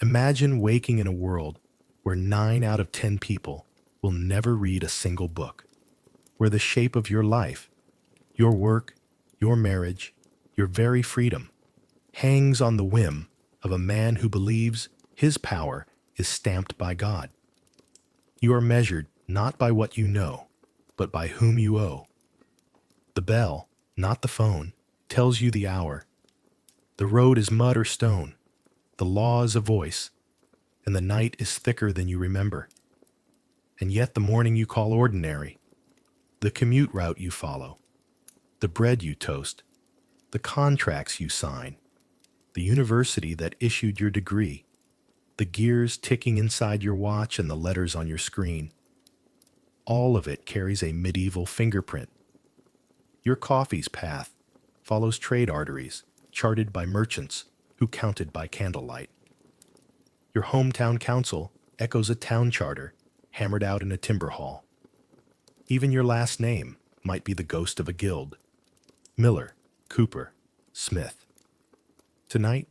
Imagine waking in a world where 9 out of 10 people will never read a single book, where the shape of your life, your work, your marriage, your very freedom hangs on the whim of a man who believes his power is stamped by God. You are measured not by what you know, but by whom you owe. The bell, not the phone, tells you the hour. The road is mud or stone. The law is a voice, and the night is thicker than you remember. And yet the morning you call ordinary, the commute route you follow, the bread you toast, the contracts you sign, the university that issued your degree, the gears ticking inside your watch and the letters on your screen. All of it carries a medieval fingerprint. Your coffee's path follows trade arteries charted by merchants who counted by candlelight. Your hometown council echoes a town charter hammered out in a timber hall. Even your last name might be the ghost of a guild. Miller, Cooper, Smith. Tonight,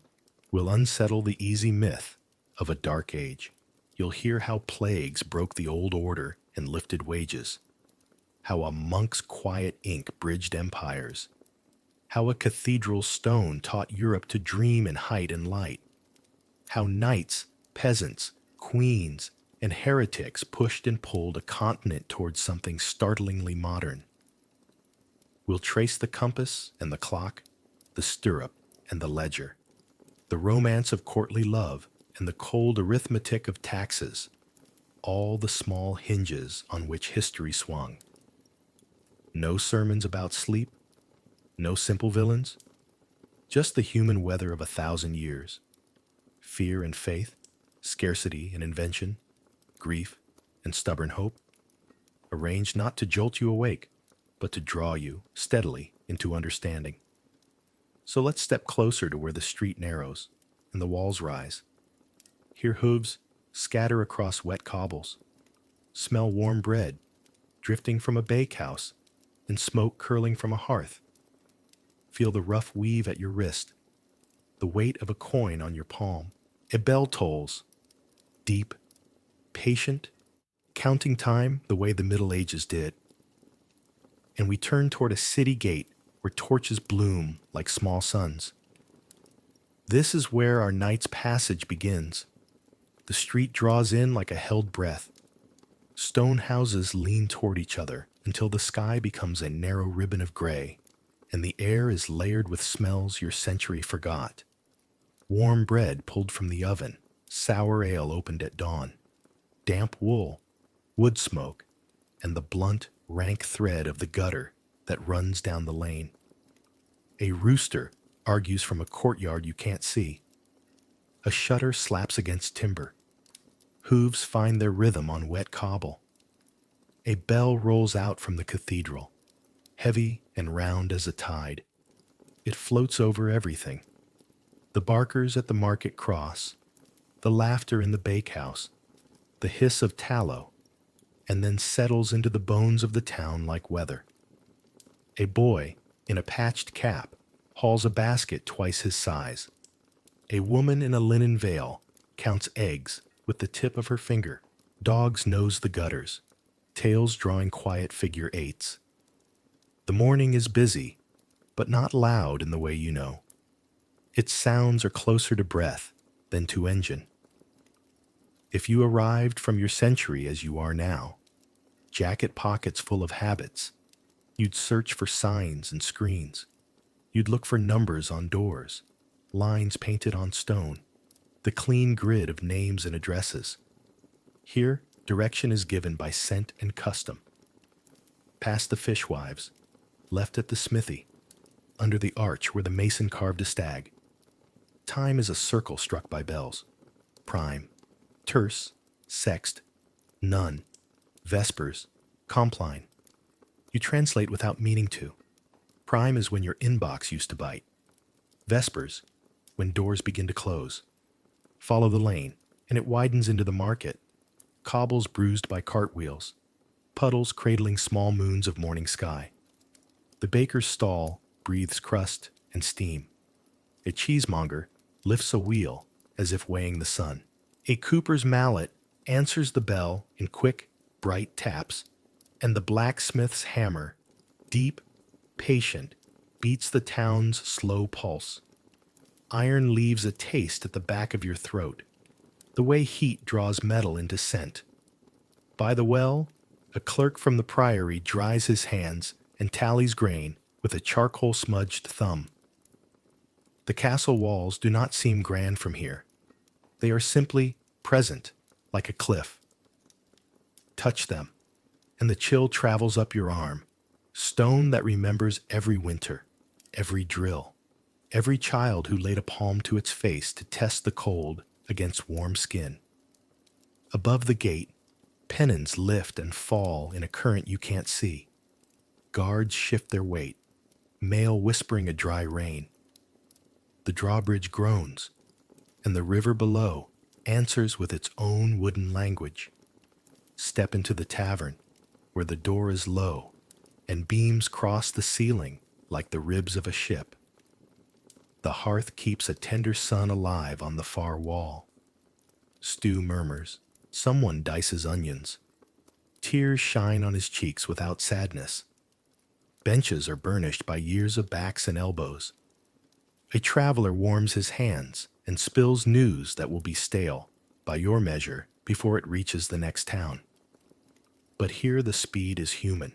we'll unsettle the easy myth of a dark age. You'll hear how plagues broke the old order and lifted wages, how a monk's quiet ink bridged empires, how a cathedral stone taught Europe to dream in height and light, how knights, peasants, queens, and heretics pushed and pulled a continent towards something startlingly modern. We'll trace the compass and the clock, the stirrup and the ledger, the romance of courtly love and the cold arithmetic of taxes, all the small hinges on which history swung. No sermons about sleep, no simple villains, just the human weather of 1,000 years. Fear and faith, scarcity and invention, grief and stubborn hope, arranged not to jolt you awake, but to draw you steadily into understanding. So let's step closer to where the street narrows and the walls rise. Hear hooves scatter across wet cobbles. Smell warm bread drifting from a bakehouse and smoke curling from a hearth. Feel the rough weave at your wrist, the weight of a coin on your palm. A bell tolls, deep, patient, counting time the way the Middle Ages did. And we turn toward a city gate where torches bloom like small suns. This is where our night's passage begins. The street draws in like a held breath. Stone houses lean toward each other until the sky becomes a narrow ribbon of gray, and the air is layered with smells your century forgot. Warm bread pulled from the oven, sour ale opened at dawn, damp wool, wood smoke, and the blunt, rank thread of the gutter that runs down the lane. A rooster argues from a courtyard you can't see. A shutter slaps against timber. Hooves find their rhythm on wet cobble. A bell rolls out from the cathedral, heavy and round as a tide. It floats over everything. The barkers at the market cross, the laughter in the bakehouse, the hiss of tallow, and then settles into the bones of the town like weather. A boy in a patched cap hauls a basket twice his size. A woman in a linen veil counts eggs with the tip of her finger. Dogs nose the gutters, tails drawing quiet figure eights. The morning is busy, but not loud in the way you know. Its sounds are closer to breath than to engine. If you arrived from your century as you are now, jacket pockets full of habits, you'd search for signs and screens. You'd look for numbers on doors, lines painted on stone, the clean grid of names and addresses. Here, direction is given by scent and custom. Past the fishwives, left at the smithy, under the arch where the mason carved a stag. Time is a circle struck by bells. Prime, terce, sext, none, vespers, compline. You translate without meaning to. Prime is when your inbox used to bite. Vespers, when doors begin to close. Follow the lane, and it widens into the market. Cobbles bruised by cartwheels. Puddles cradling small moons of morning sky. The baker's stall breathes crust and steam. A cheesemonger lifts a wheel as if weighing the sun. A cooper's mallet answers the bell in quick, bright taps, and the blacksmith's hammer, deep, patient, beats the town's slow pulse. Iron leaves a taste at the back of your throat, the way heat draws metal into scent. By the well, a clerk from the priory dries his hands and tallies grain with a charcoal-smudged thumb. The castle walls do not seem grand from here. They are simply present, like a cliff. Touch them, and the chill travels up your arm, stone that remembers every winter, every drill, every child who laid a palm to its face to test the cold against warm skin. Above the gate, pennons lift and fall in a current you can't see. Guards shift their weight, mail whispering a dry rain. The drawbridge groans, and the river below answers with its own wooden language. Step into the tavern, where the door is low, and beams cross the ceiling like the ribs of a ship. The hearth keeps a tender sun alive on the far wall. Stew murmurs. Someone dices onions. Tears shine on his cheeks without sadness. Benches are burnished by years of backs and elbows. A traveler warms his hands and spills news that will be stale, by your measure, before it reaches the next town. But here the speed is human.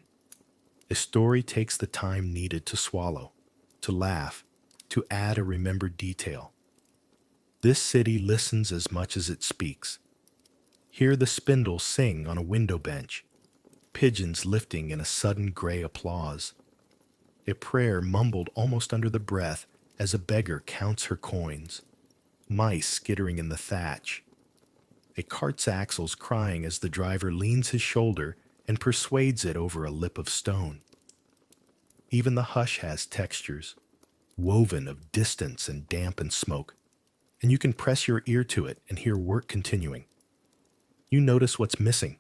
A story takes the time needed to swallow, to laugh, to add a remembered detail. This city listens as much as it speaks. Hear the spindles sing on a window bench, pigeons lifting in a sudden gray applause. A prayer mumbled almost under the breath as a beggar counts her coins. Mice skittering in the thatch. A cart's axles crying as the driver leans his shoulder and persuades it over a lip of stone. Even the hush has textures, woven of distance and damp and smoke, and you can press your ear to it and hear work continuing. You notice what's missing.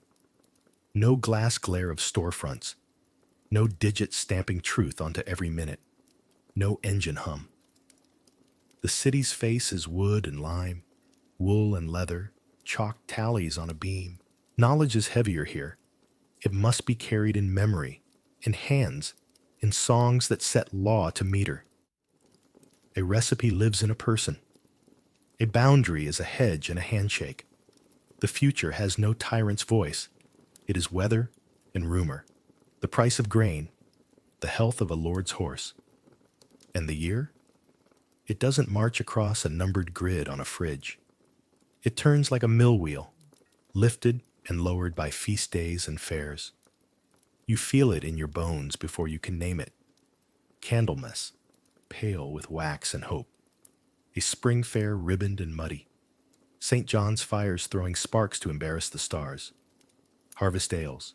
No glass glare of storefronts. No digit stamping truth onto every minute. No engine hum. The city's face is wood and lime, wool and leather, chalk tallies on a beam. Knowledge is heavier here. It must be carried in memory, in hands, in songs that set law to meter. A recipe lives in a person. A boundary is a hedge and a handshake. The future has no tyrant's voice. It is weather and rumor, the price of grain, the health of a lord's horse. And the year? It doesn't march across a numbered grid on a fridge. It turns like a mill wheel, lifted and lowered by feast days and fairs. You feel it in your bones before you can name it. Candlemas, pale with wax and hope. A spring fair ribboned and muddy. St. John's fires throwing sparks to embarrass the stars. Harvest ales,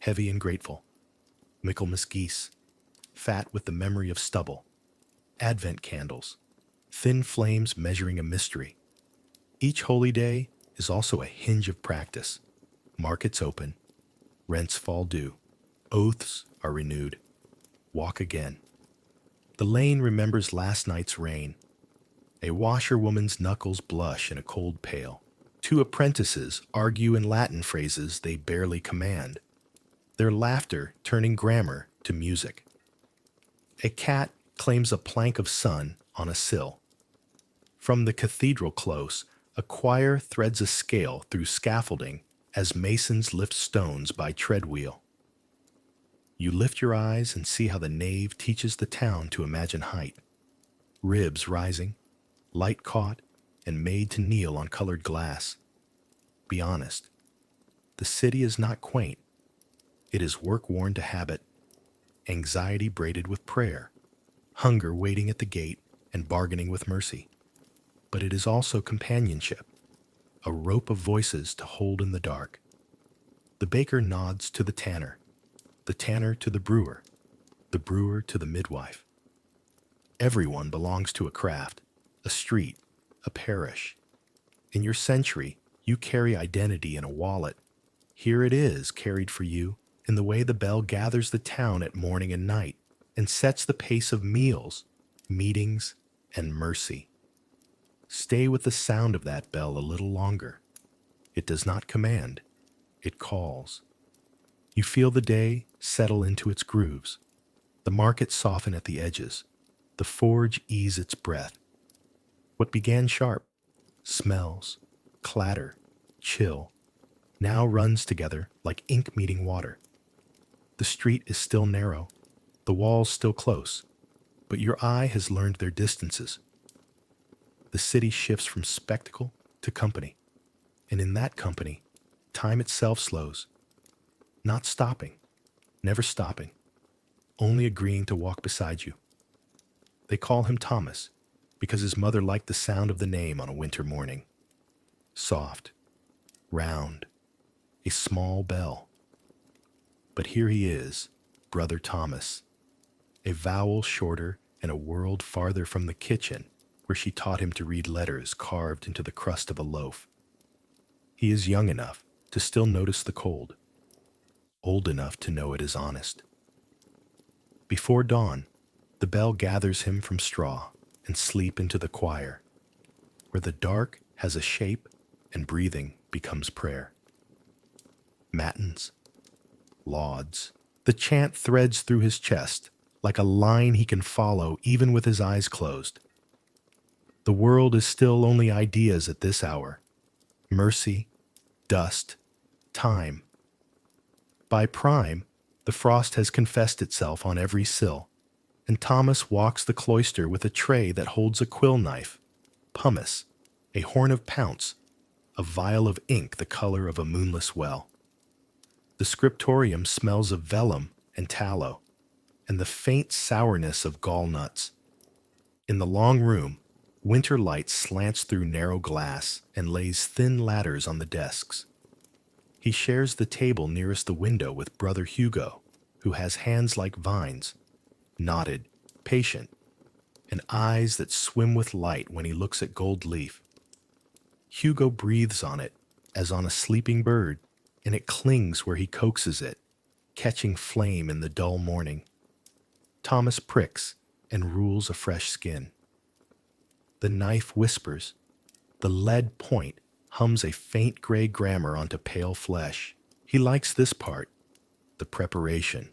heavy and grateful. Michaelmas geese, fat with the memory of stubble. Advent candles, thin flames measuring a mystery. Each holy day is also a hinge of practice. Markets open, rents fall due, oaths are renewed. Walk again. The lane remembers last night's rain. A washerwoman's knuckles blush in a cold pail. Two apprentices argue in Latin phrases they barely command, their laughter turning grammar to music. A cat claims a plank of sun on a sill. From the cathedral close, a choir threads a scale through scaffolding as masons lift stones by treadwheel. You lift your eyes and see how the nave teaches the town to imagine height. Ribs rising, light caught, and made to kneel on colored glass. Be honest. The city is not quaint. It is work worn to habit, anxiety braided with prayer, hunger waiting at the gate and bargaining with mercy. But it is also companionship, a rope of voices to hold in the dark. The baker nods to the tanner to the brewer to the midwife. Everyone belongs to a craft, a street, a parish. In your century, you carry identity in a wallet. Here it is carried for you in the way the bell gathers the town at morning and night and sets the pace of meals, meetings, and mercy. Stay with the sound of that bell a little longer. It does not command, it calls. You feel the day settle into its grooves, the market soften at the edges, the forge ease its breath. What began sharp, smells, clatter, chill, now runs together like ink meeting water. The street is still narrow, the walls still close, but your eye has learned their distances. The city shifts from spectacle to company, and in that company, time itself slows, not stopping, never stopping, only agreeing to walk beside you. They call him Thomas because his mother liked the sound of the name on a winter morning. Soft, round, a small bell. But here he is, Brother Thomas, a vowel shorter and a world farther from the kitchen where she taught him to read letters carved into the crust of a loaf. He is young enough to still notice the cold, old enough to know it is honest. Before dawn, the bell gathers him from straw and sleep into the choir, where the dark has a shape and breathing becomes prayer. Matins, lauds, the chant threads through his chest like a line he can follow even with his eyes closed. The world is still only ideas at this hour. Mercy, dust, time. By prime, the frost has confessed itself on every sill, and Thomas walks the cloister with a tray that holds a quill knife, pumice, a horn of pounce, a vial of ink the color of a moonless well. The scriptorium smells of vellum and tallow, and the faint sourness of gall nuts. In the long room, winter light slants through narrow glass and lays thin ladders on the desks. He shares the table nearest the window with Brother Hugo, who has hands like vines, knotted, patient, and eyes that swim with light when he looks at gold leaf. Hugo breathes on it as on a sleeping bird, and it clings where he coaxes it, catching flame in the dull morning. Thomas pricks and rules a fresh skin. The knife whispers. The lead point hums a faint gray grammar onto pale flesh. He likes this part, the preparation,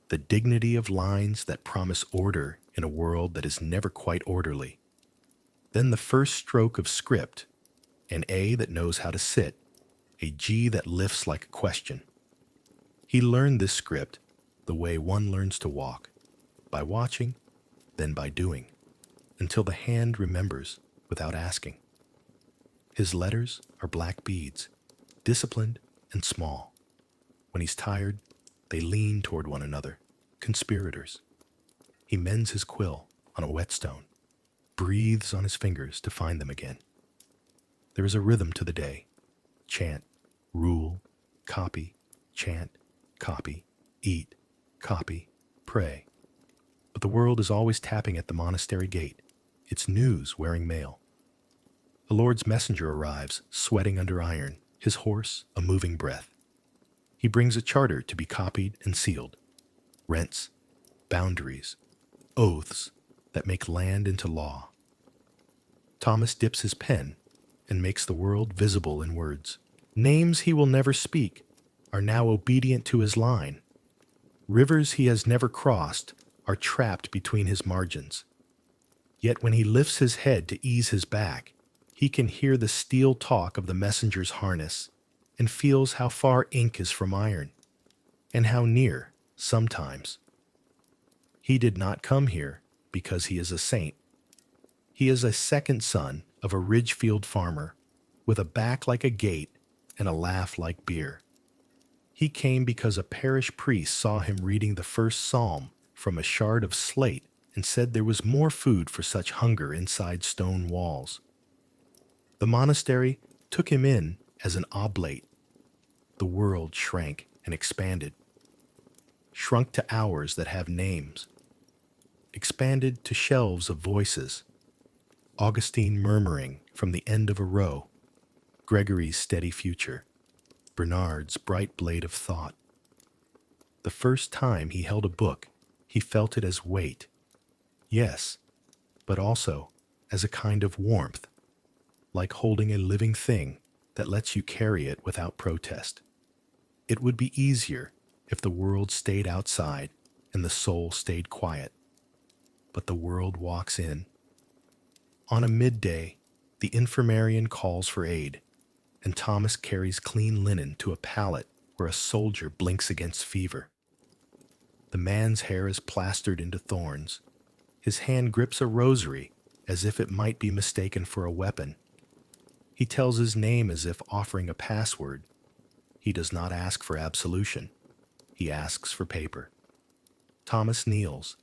the dignity of lines that promise order in a world that is never quite orderly. Then the first stroke of script, an A that knows how to sit, a G that lifts like a question. He learned this script the way one learns to walk, by watching, then by doing, until the hand remembers without asking. His letters are black beads, disciplined and small. When he's tired, they lean toward one another, conspirators. He mends his quill on a whetstone, breathes on his fingers to find them again. There is a rhythm to the day. Chant, rule, copy, chant, copy, eat, copy, pray. But the world is always tapping at the monastery gate, its news wearing mail. The Lord's messenger arrives, sweating under iron, his horse a moving breath. He brings a charter to be copied and sealed. Rents, boundaries, oaths that make land into law. Thomas dips his pen and makes the world visible in words. Names he will never speak are now obedient to his line. Rivers he has never crossed are trapped between his margins. Yet when he lifts his head to ease his back, he can hear the steel talk of the messenger's harness and feels how far ink is from iron, and how near, sometimes. He did not come here because he is a saint. He is a second son of a Ridgefield farmer, with a back like a gate and a laugh like beer. He came because a parish priest saw him reading the first psalm from a shard of slate and said there was more food for such hunger inside stone walls. The monastery took him in as an oblate. The world shrank and expanded, shrunk to hours that have names, expanded to shelves of voices, Augustine murmuring from the end of a row, Gregory's steady future, Bernard's bright blade of thought. The first time he held a book, he felt it as weight, yes, but also as a kind of warmth, like holding a living thing that lets you carry it without protest. It would be easier if the world stayed outside and the soul stayed quiet. But the world walks in. On a midday, the infirmarian calls for aid, and Thomas carries clean linen to a pallet where a soldier blinks against fever. The man's hair is plastered into thorns. His hand grips a rosary as if it might be mistaken for a weapon. He tells his name as if offering a password. He does not ask for absolution. He asks for paper. Thomas kneels,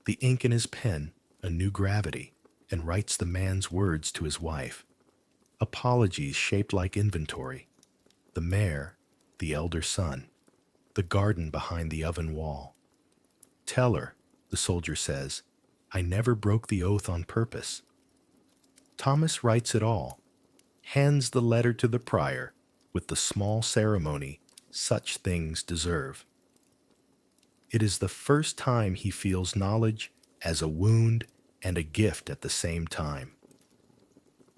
the ink in his pen a new gravity, and writes the man's words to his wife. Apologies shaped like inventory. The mare, the elder son, the garden behind the oven wall. Tell her, the soldier says, I never broke the oath on purpose. Thomas writes it all, hands the letter to the prior with the small ceremony such things deserve. It is the first time he feels knowledge as a wound and a gift at the same time.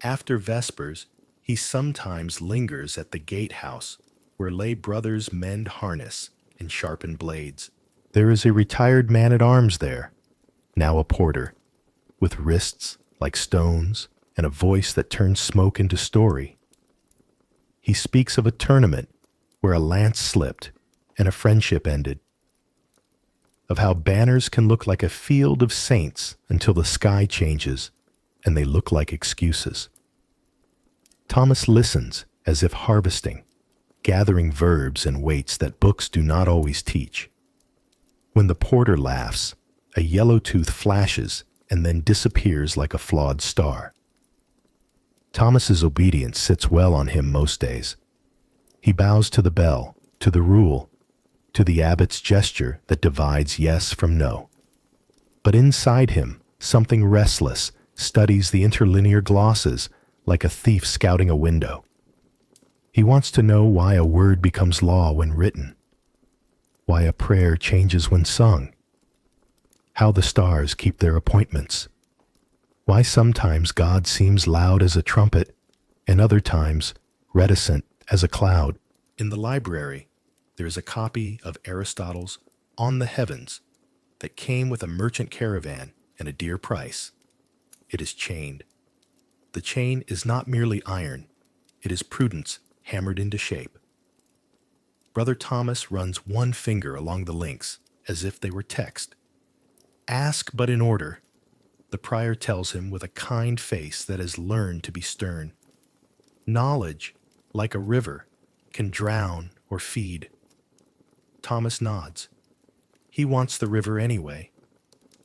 After Vespers, he sometimes lingers at the gatehouse where lay brothers mend harness and sharpen blades. There is a retired man-at-arms there, now a porter, with wrists like stones and a voice that turns smoke into story. He speaks of a tournament where a lance slipped and a friendship ended, of how banners can look like a field of saints until the sky changes and they look like excuses. Thomas listens as if harvesting, gathering verbs and weights that books do not always teach. When the porter laughs, a yellow tooth flashes and then disappears like a flawed star. Thomas's obedience sits well on him most days. He bows to the bell, to the rule, to the abbot's gesture that divides yes from no. But inside him, something restless studies the interlinear glosses like a thief scouting a window. He wants to know why a word becomes law when written, why a prayer changes when sung, how the stars keep their appointments, why sometimes God seems loud as a trumpet and other times reticent as a cloud. In the library, there is a copy of Aristotle's On the Heavens that came with a merchant caravan and a dear price. It is chained. The chain is not merely iron, it is prudence hammered into shape. Brother Thomas runs one finger along the links as if they were text. Ask but in order, the prior tells him with a kind face that has learned to be stern. Knowledge, like a river, can drown or feed. Thomas nods. He wants the river anyway.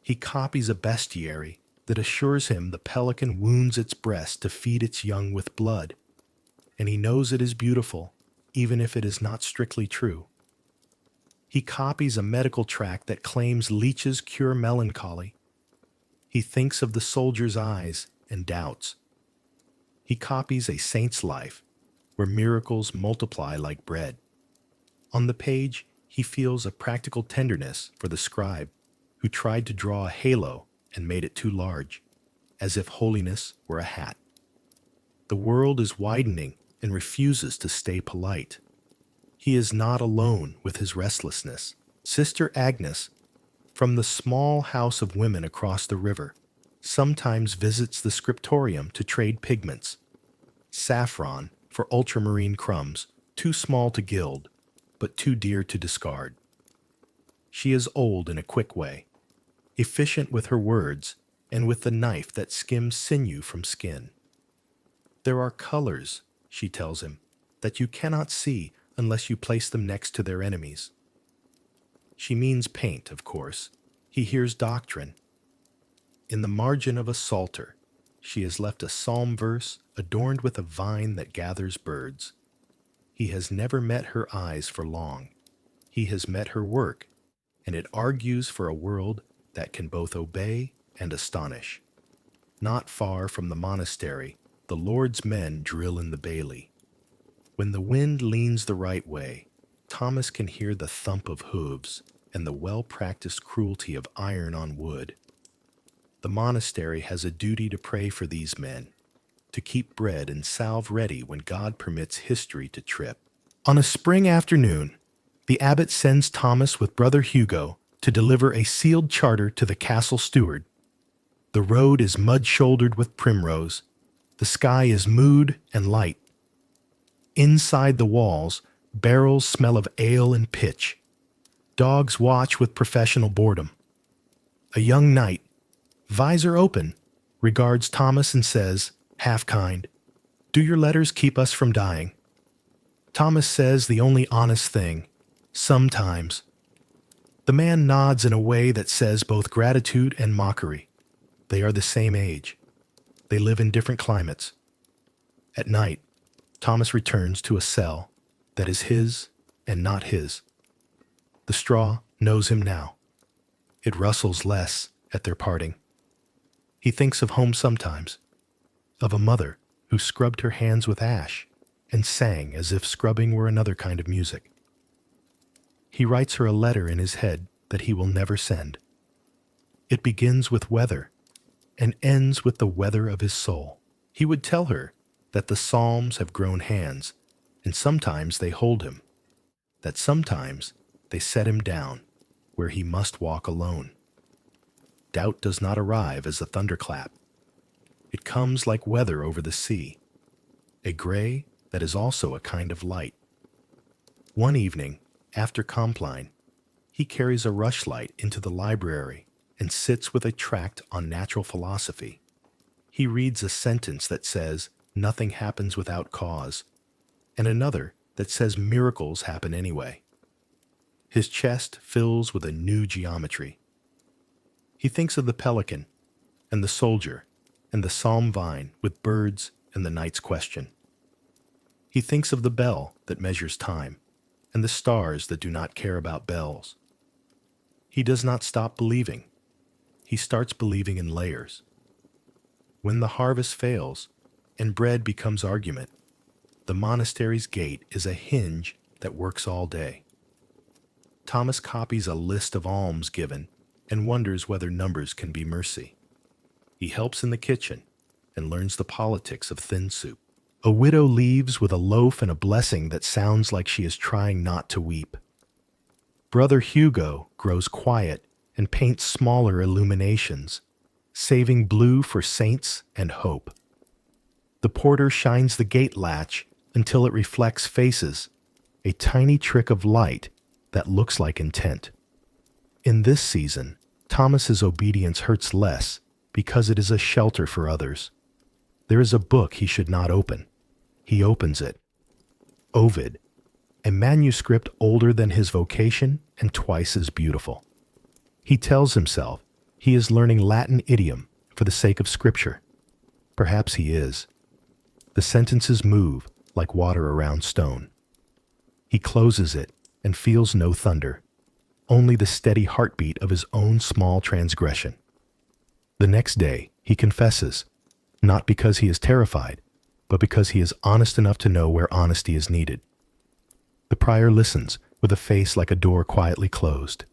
He copies a bestiary that assures him the pelican wounds its breast to feed its young with blood, and he knows it is beautiful, even if it is not strictly true. He copies a medical tract that claims leeches cure melancholy. He thinks of the soldier's eyes and doubts. He copies a saint's life, where miracles multiply like bread. On the page, he feels a practical tenderness for the scribe who tried to draw a halo and made it too large, as if holiness were a hat. The world is widening and refuses to stay polite. He is not alone with his restlessness. Sister Agnes, from the small house of women across the river, sometimes visits the scriptorium to trade pigments. Saffron for ultramarine crumbs, too small to gild, but too dear to discard. She is old in a quick way, efficient with her words, and with the knife that skims sinew from skin. There are colors, she tells him, that you cannot see unless you place them next to their enemies. She means paint, of course. He hears doctrine. In the margin of a psalter, she has left a psalm verse adorned with a vine that gathers birds. He has never met her eyes for long. He has met her work, and it argues for a world that can both obey and astonish. Not far from the monastery, the Lord's men drill in the bailey. When the wind leans the right way, Thomas can hear the thump of hooves and the well-practiced cruelty of iron on wood. The monastery has a duty to pray for these men, to keep bread and salve ready when God permits history to trip. On a spring afternoon, the abbot sends Thomas with Brother Hugo to deliver a sealed charter to the castle steward. The road is mud-shouldered with primrose. The sky is mood and light. Inside the walls, barrels smell of ale and pitch. Dogs watch with professional boredom. A young knight, visor open, regards Thomas and says, half kind, "Do your letters keep us from dying?" Thomas says the only honest thing, "Sometimes." The man nods in a way that says both gratitude and mockery. They are the same age. They live in different climates. At night, Thomas returns to a cell that is his and not his. The straw knows him now. It rustles less at their parting. He thinks of home sometimes, of a mother who scrubbed her hands with ash and sang as if scrubbing were another kind of music. He writes her a letter in his head that he will never send. It begins with weather and ends with the weather of his soul. He would tell her that the Psalms have grown hands, and sometimes they hold him, that sometimes they set him down where he must walk alone. Doubt does not arrive as a thunderclap. It comes like weather over the sea, a gray that is also a kind of light. One evening, after Compline, he carries a rushlight into the library and sits with a tract on natural philosophy. He reads a sentence that says, "Nothing happens without cause," and another that says miracles happen anyway. His chest fills with a new geometry. He thinks of the pelican and the soldier and the psalm vine with birds and the night's question. He thinks of the bell that measures time and the stars that do not care about bells. He does not stop believing. He starts believing in layers. When the harvest fails and bread becomes argument, the monastery's gate is a hinge that works all day. Thomas copies a list of alms given and wonders whether numbers can be mercy. He helps in the kitchen and learns the politics of thin soup. A widow leaves with a loaf and a blessing that sounds like she is trying not to weep. Brother Hugo grows quiet and paints smaller illuminations, saving blue for saints and hope. The porter shines the gate latch until it reflects faces, a tiny trick of light that looks like intent. In this season, Thomas's obedience hurts less because it is a shelter for others. There is a book he should not open. He opens it. Ovid, a manuscript older than his vocation and twice as beautiful. He tells himself he is learning Latin idiom for the sake of Scripture. Perhaps he is. The sentences move like water around stone. He closes it and feels no thunder, only the steady heartbeat of his own small transgression. The next day, he confesses, not because he is terrified, but because he is honest enough to know where honesty is needed. The prior listens with a face like a door quietly closed.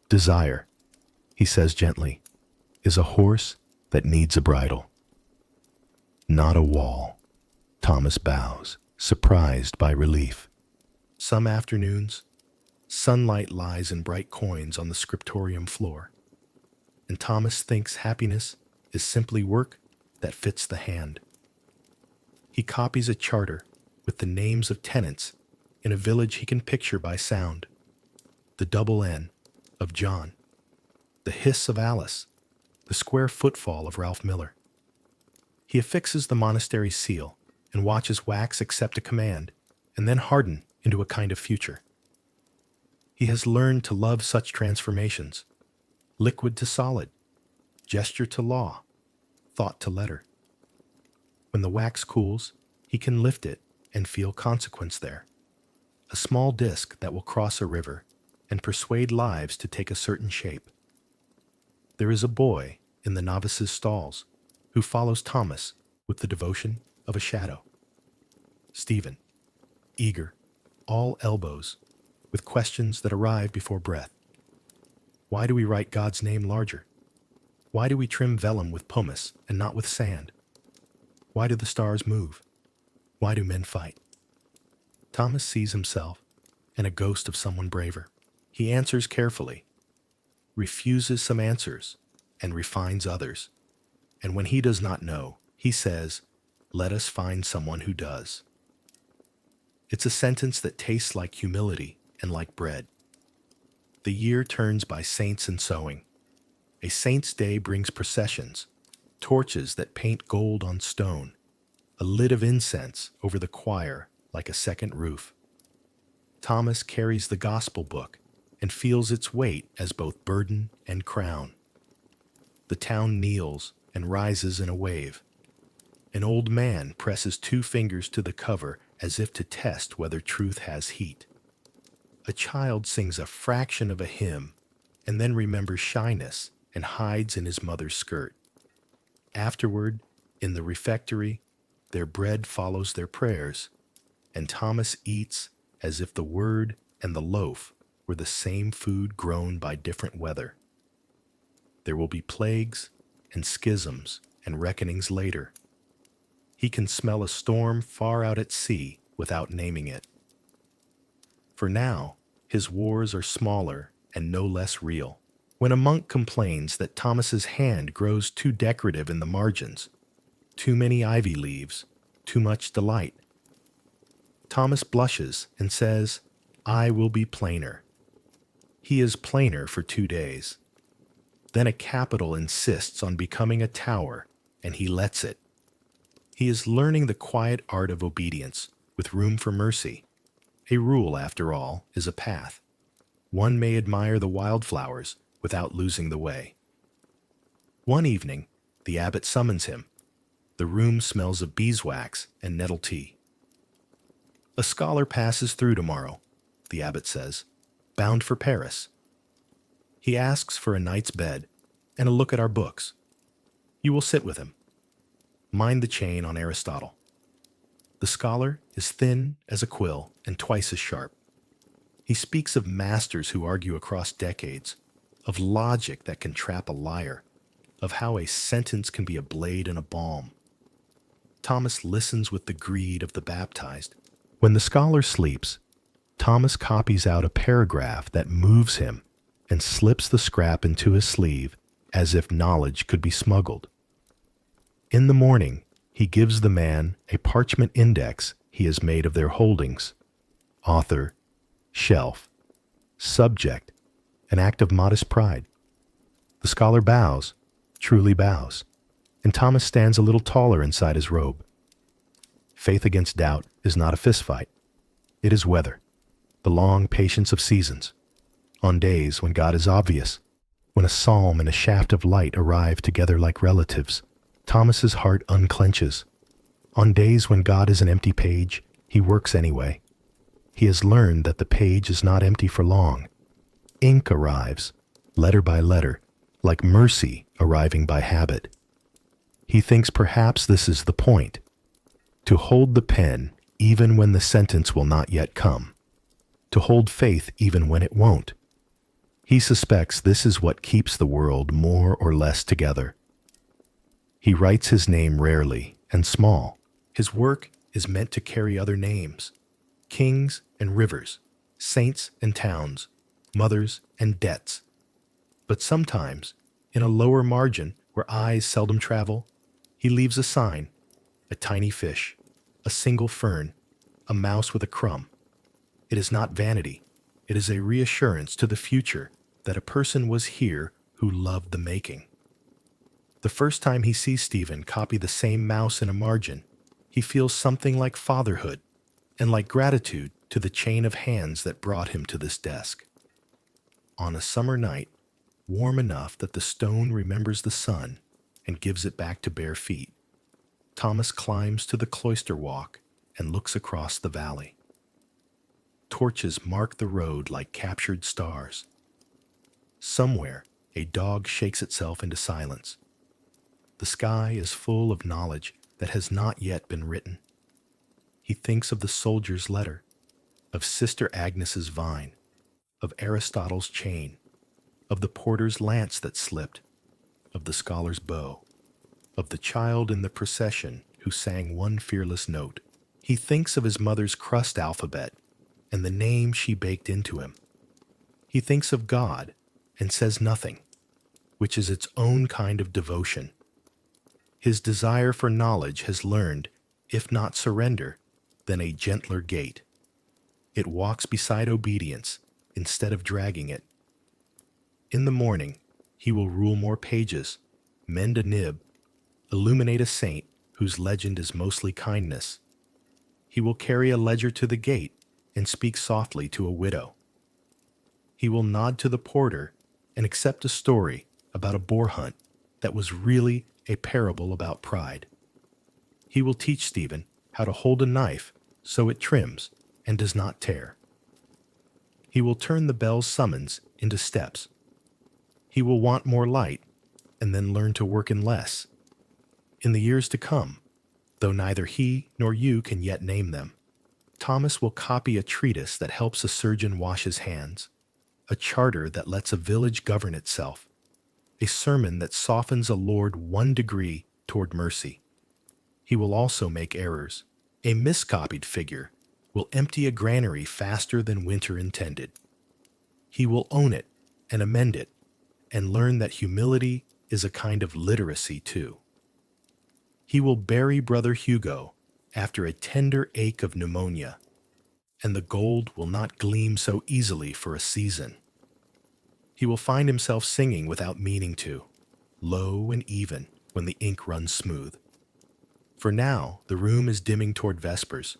Desire, he says gently, is a horse that needs a bridle. Not a wall. Thomas bows, surprised by relief. Some afternoons, sunlight lies in bright coins on the scriptorium floor, and Thomas thinks happiness is simply work that fits the hand. He copies a charter with the names of tenants in a village he can picture by sound. The double N of John, the hiss of Alice, the square footfall of Ralph Miller. He affixes the monastery seal and watches wax accept a command and then harden into a kind of future. He has learned to love such transformations, liquid to solid, gesture to law, thought to letter. When the wax cools, he can lift it and feel consequence there, a small disk that will cross a river and persuade lives to take a certain shape. There is a boy in the novice's stalls who follows Thomas with the devotion of a shadow. Stephen, eager, all elbows, with questions that arrive before breath. Why do we write God's name larger? Why do we trim vellum with pomace and not with sand? Why do the stars move? Why do men fight? Thomas sees himself and a ghost of someone braver. He answers carefully, refuses some answers, and refines others. And when he does not know, he says, "Let us find someone who does." It's a sentence that tastes like humility and like bread. The year turns by saints and sowing. A saint's day brings processions, torches that paint gold on stone, a lid of incense over the choir like a second roof. Thomas carries the gospel book and feels its weight as both burden and crown. The town kneels and rises in a wave. An old man presses 2 fingers to the cover as if to test whether truth has heat. A child sings a fraction of a hymn and then remembers shyness and hides in his mother's skirt. Afterward, in the refectory, their bread follows their prayers, and Thomas eats as if the word and the loaf were the same food grown by different weather. There will be plagues and schisms and reckonings later. He can smell a storm far out at sea without naming it. For now, his wars are smaller and no less real. When a monk complains that Thomas's hand grows too decorative in the margins, too many ivy leaves, too much delight, Thomas blushes and says, "I will be plainer." He is plainer for 2 days. Then a capital insists on becoming a tower, and he lets it. He is learning the quiet art of obedience, with room for mercy. A rule, after all, is a path. One may admire the wildflowers without losing the way. One evening, the abbot summons him. The room smells of beeswax and nettle tea. "A scholar passes through tomorrow," the abbot says, "bound for Paris. He asks for a night's bed and a look at our books. You will sit with him. Mind the chain on Aristotle. The scholar is thin as a quill and twice as sharp. He speaks of masters who argue across decades, of logic that can trap a liar, of how a sentence can be a blade and a balm. Thomas listens with the greed of the baptized. When the scholar sleeps, Thomas copies out a paragraph that moves him and slips the scrap into his sleeve as if knowledge could be smuggled. In the morning, he gives the man a parchment index he has made of their holdings: author, shelf, subject, an act of modest pride. The scholar bows, truly bows, and Thomas stands a little taller inside his robe. Faith against doubt is not a fistfight. It is weather, the long patience of seasons. On days when God is obvious, when a psalm and a shaft of light arrive together like relatives, Thomas's heart unclenches. On days when God is an empty page, he works anyway. He has learned that the page is not empty for long. Ink arrives, letter by letter, like mercy arriving by habit. He thinks perhaps this is the point: to hold the pen even when the sentence will not yet come, to hold faith even when it won't. He suspects this is what keeps the world more or less together. He writes his name rarely and small. His work is meant to carry other names: kings and rivers, saints and towns, mothers and debts. But sometimes, in a lower margin where eyes seldom travel, he leaves a sign: a tiny fish, a single fern, a mouse with a crumb. It is not vanity. It is a reassurance to the future that a person was here who loved the making. The first time he sees Stephen copy the same mouse in a margin, he feels something like fatherhood and like gratitude to the chain of hands that brought him to this desk. On a summer night, warm enough that the stone remembers the sun and gives it back to bare feet, Thomas climbs to the cloister walk and looks across the valley. Torches mark the road like captured stars. Somewhere, a dog shakes itself into silence. The sky is full of knowledge that has not yet been written. He thinks of the soldier's letter, of Sister Agnes's vine, of Aristotle's chain, of the porter's lance that slipped, of the scholar's bow, of the child in the procession who sang one fearless note. He thinks of his mother's crust alphabet and the name she baked into him. He thinks of God and says nothing, which is its own kind of devotion. His desire for knowledge has learned, if not surrender, then a gentler gait. It walks beside obedience instead of dragging it. In the morning, he will rule more pages, mend a nib, illuminate a saint whose legend is mostly kindness. He will carry a ledger to the gate and speak softly to a widow. He will nod to the porter and accept a story about a boar hunt that was really a parable about pride. He will teach Stephen how to hold a knife so it trims and does not tear. He will turn the bell's summons into steps. He will want more light and then learn to work in less. In the years to come, though neither he nor you can yet name them, Thomas will copy a treatise that helps a surgeon wash his hands, a charter that lets a village govern itself, a sermon that softens a lord 1 degree toward mercy. He will also make errors. A miscopied figure will empty a granary faster than winter intended. He will own it and amend it and learn that humility is a kind of literacy too. He will bury Brother Hugo after a tender ache of pneumonia, and the gold will not gleam so easily for a season. He will find himself singing without meaning to, low and even when the ink runs smooth. For now, the room is dimming toward vespers.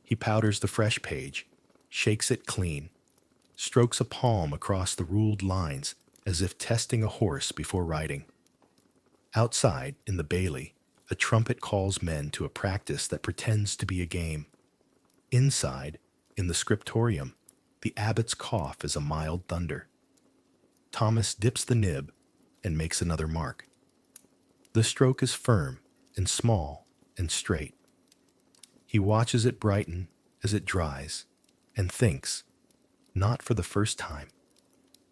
He powders the fresh page, shakes it clean, strokes a palm across the ruled lines as if testing a horse before riding. Outside, in the bailey, a trumpet calls men to a practice that pretends to be a game. Inside, in the scriptorium, the abbot's cough is a mild thunder. Thomas dips the nib and makes another mark. The stroke is firm and small and straight. He watches it brighten as it dries and thinks, not for the first time,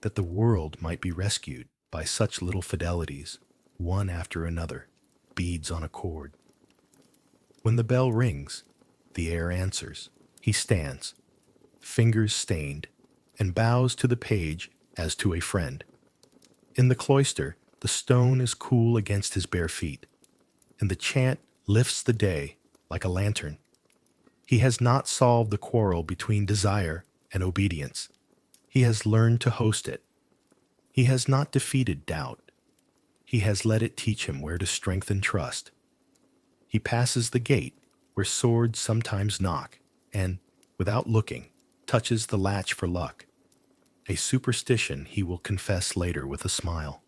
that the world might be rescued by such little fidelities, one after another, beads on a cord. When the bell rings, the air answers. He stands, fingers stained, and bows to the page as to a friend. In the cloister, the stone is cool against his bare feet, and the chant lifts the day like a lantern. He has not solved the quarrel between desire and obedience. He has learned to host it. He has not defeated doubt. He has let it teach him where to strengthen trust. He passes the gate where swords sometimes knock and, without looking, touches the latch for luck, a superstition he will confess later with a smile.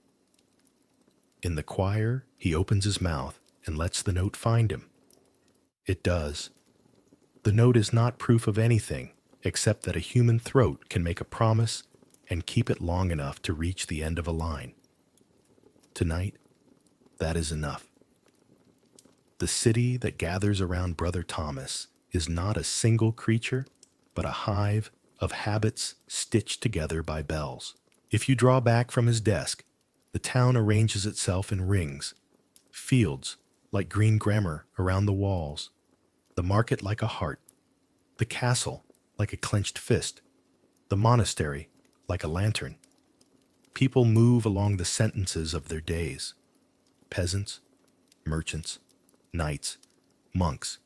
In the choir, he opens his mouth and lets the note find him. It does. The note is not proof of anything except that a human throat can make a promise and keep it long enough to reach the end of a line. Tonight, that is enough. The city that gathers around Brother Thomas is not a single creature, but a hive of habits stitched together by bells. If you draw back from his desk, the town arranges itself in rings, fields like green grammar around the walls, the market like a heart, the castle like a clenched fist, the monastery like a lantern. People move along the sentences of their days. Peasants, merchants, knights, monks,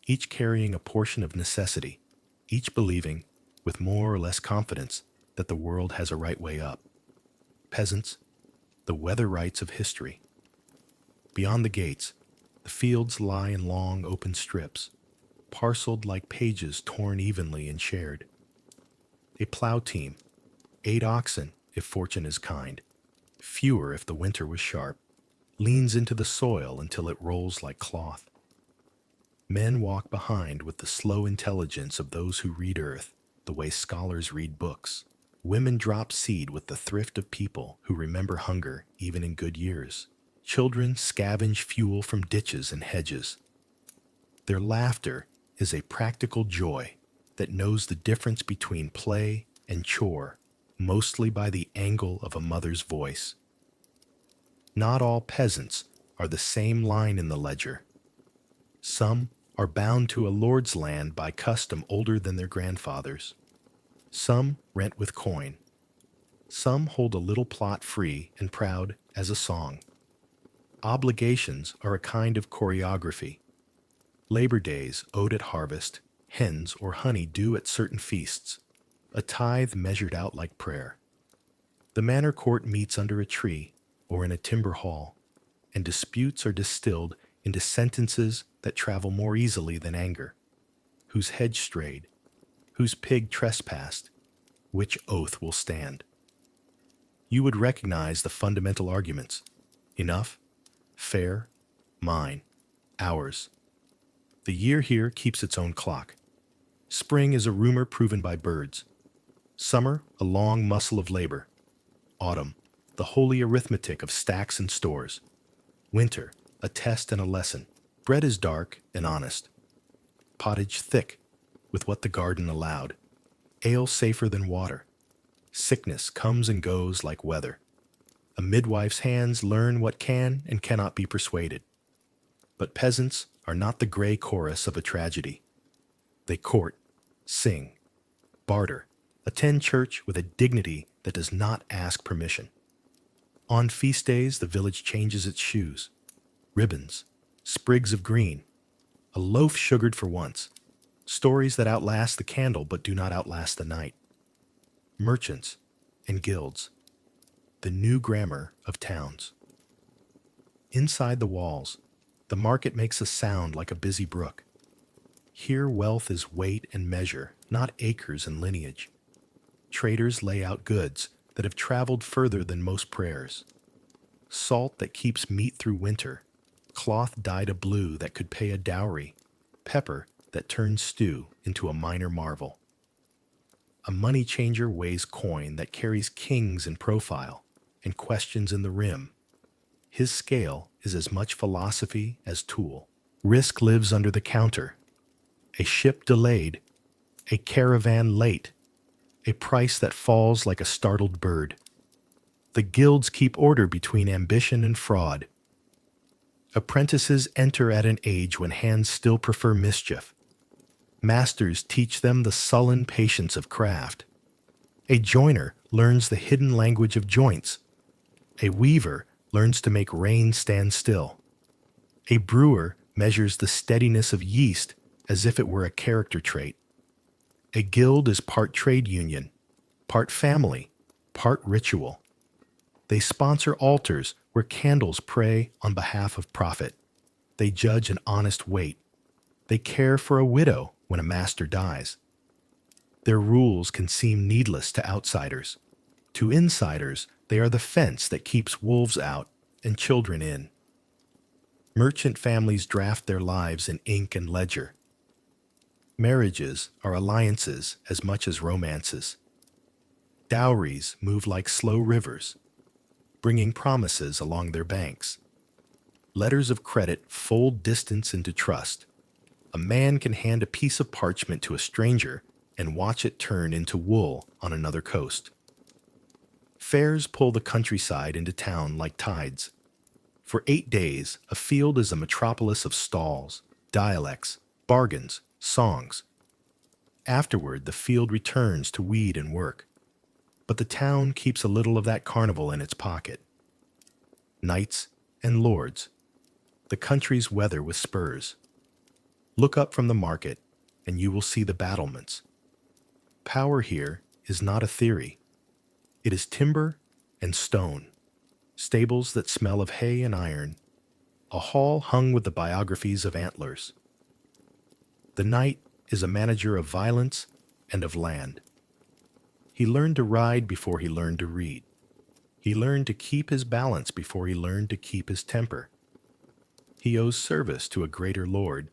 each carrying a portion of necessity, each believing, with more or less confidence, that the world has a right way up. Peasants, the weather rights of history. Beyond the gates, the fields lie in long open strips, parceled like pages torn evenly and shared. A plow team, 8 oxen if fortune is kind, fewer if the winter was sharp, leans into the soil until it rolls like cloth. Men walk behind with the slow intelligence of those who read earth, the way scholars read books. Women drop seed with the thrift of people who remember hunger even in good years. Children scavenge fuel from ditches and hedges. Their laughter is a practical joy that knows the difference between play and chore, mostly by the angle of a mother's voice. Not all peasants are the same line in the ledger. Some are bound to a lord's land by custom older than their grandfathers. Some rent with coin. Some hold a little plot free and proud as a song. Obligations are a kind of choreography. Labor days owed at harvest, hens or honey due at certain feasts, a tithe measured out like prayer. The manor court meets under a tree or in a timber hall, and disputes are distilled into sentences that travel more easily than anger. Whose hedge strayed? Whose pig trespassed? Which oath will stand? You would recognize the fundamental arguments. Enough, fair, mine, ours. The year here keeps its own clock. Spring is a rumor proven by birds. Summer, a long muscle of labor. Autumn, the holy arithmetic of stacks and stores. Winter, a test and a lesson. Bread is dark and honest. Pottage thick, with what the garden allowed. Ale safer than water. Sickness comes and goes like weather. A midwife's hands learn what can and cannot be persuaded. But peasants are not the gray chorus of a tragedy. They court, sing, barter, attend church with a dignity that does not ask permission. On feast days, the village changes its shoes, ribbons, sprigs of green, a loaf sugared for once, stories that outlast the candle but do not outlast the night. Merchants and guilds, the new grammar of towns. Inside the walls, the market makes a sound like a busy brook. Here wealth is weight and measure, not acres and lineage. Traders lay out goods that have traveled further than most prayers. Salt that keeps meat through winter, cloth dyed a blue that could pay a dowry, pepper that turns stew into a minor marvel. A money changer weighs coin that carries kings in profile and questions in the rim. His scale is as much philosophy as tool. Risk lives under the counter. A ship delayed, a caravan late, a price that falls like a startled bird. The guilds keep order between ambition and fraud. Apprentices enter at an age when hands still prefer mischief. Masters teach them the sullen patience of craft. A joiner learns the hidden language of joints. A weaver learns to make rain stand still. A brewer measures the steadiness of yeast as if it were a character trait. A guild is part trade union, part family, part ritual. They sponsor altars where candles pray on behalf of profit. They judge an honest weight. They care for a widow when a master dies. Their rules can seem needless to outsiders. To insiders, they are the fence that keeps wolves out and children in. Merchant families draft their lives in ink and ledger. Marriages are alliances as much as romances. Dowries move like slow rivers, bringing promises along their banks. Letters of credit fold distance into trust. A man can hand a piece of parchment to a stranger and watch it turn into wool on another coast. Fairs pull the countryside into town like tides. For 8 days, a field is a metropolis of stalls, dialects, bargains, songs. Afterward, the field returns to weed and work. But the town keeps a little of that carnival in its pocket. Knights and lords, the country's weather with spurs. Look up from the market, and you will see the battlements. Power here is not a theory. It is timber and stone, stables that smell of hay and iron, a hall hung with the biographies of antlers. The knight is a manager of violence and of land. He learned to ride before he learned to read. He learned to keep his balance before he learned to keep his temper. He owes service to a greater lord,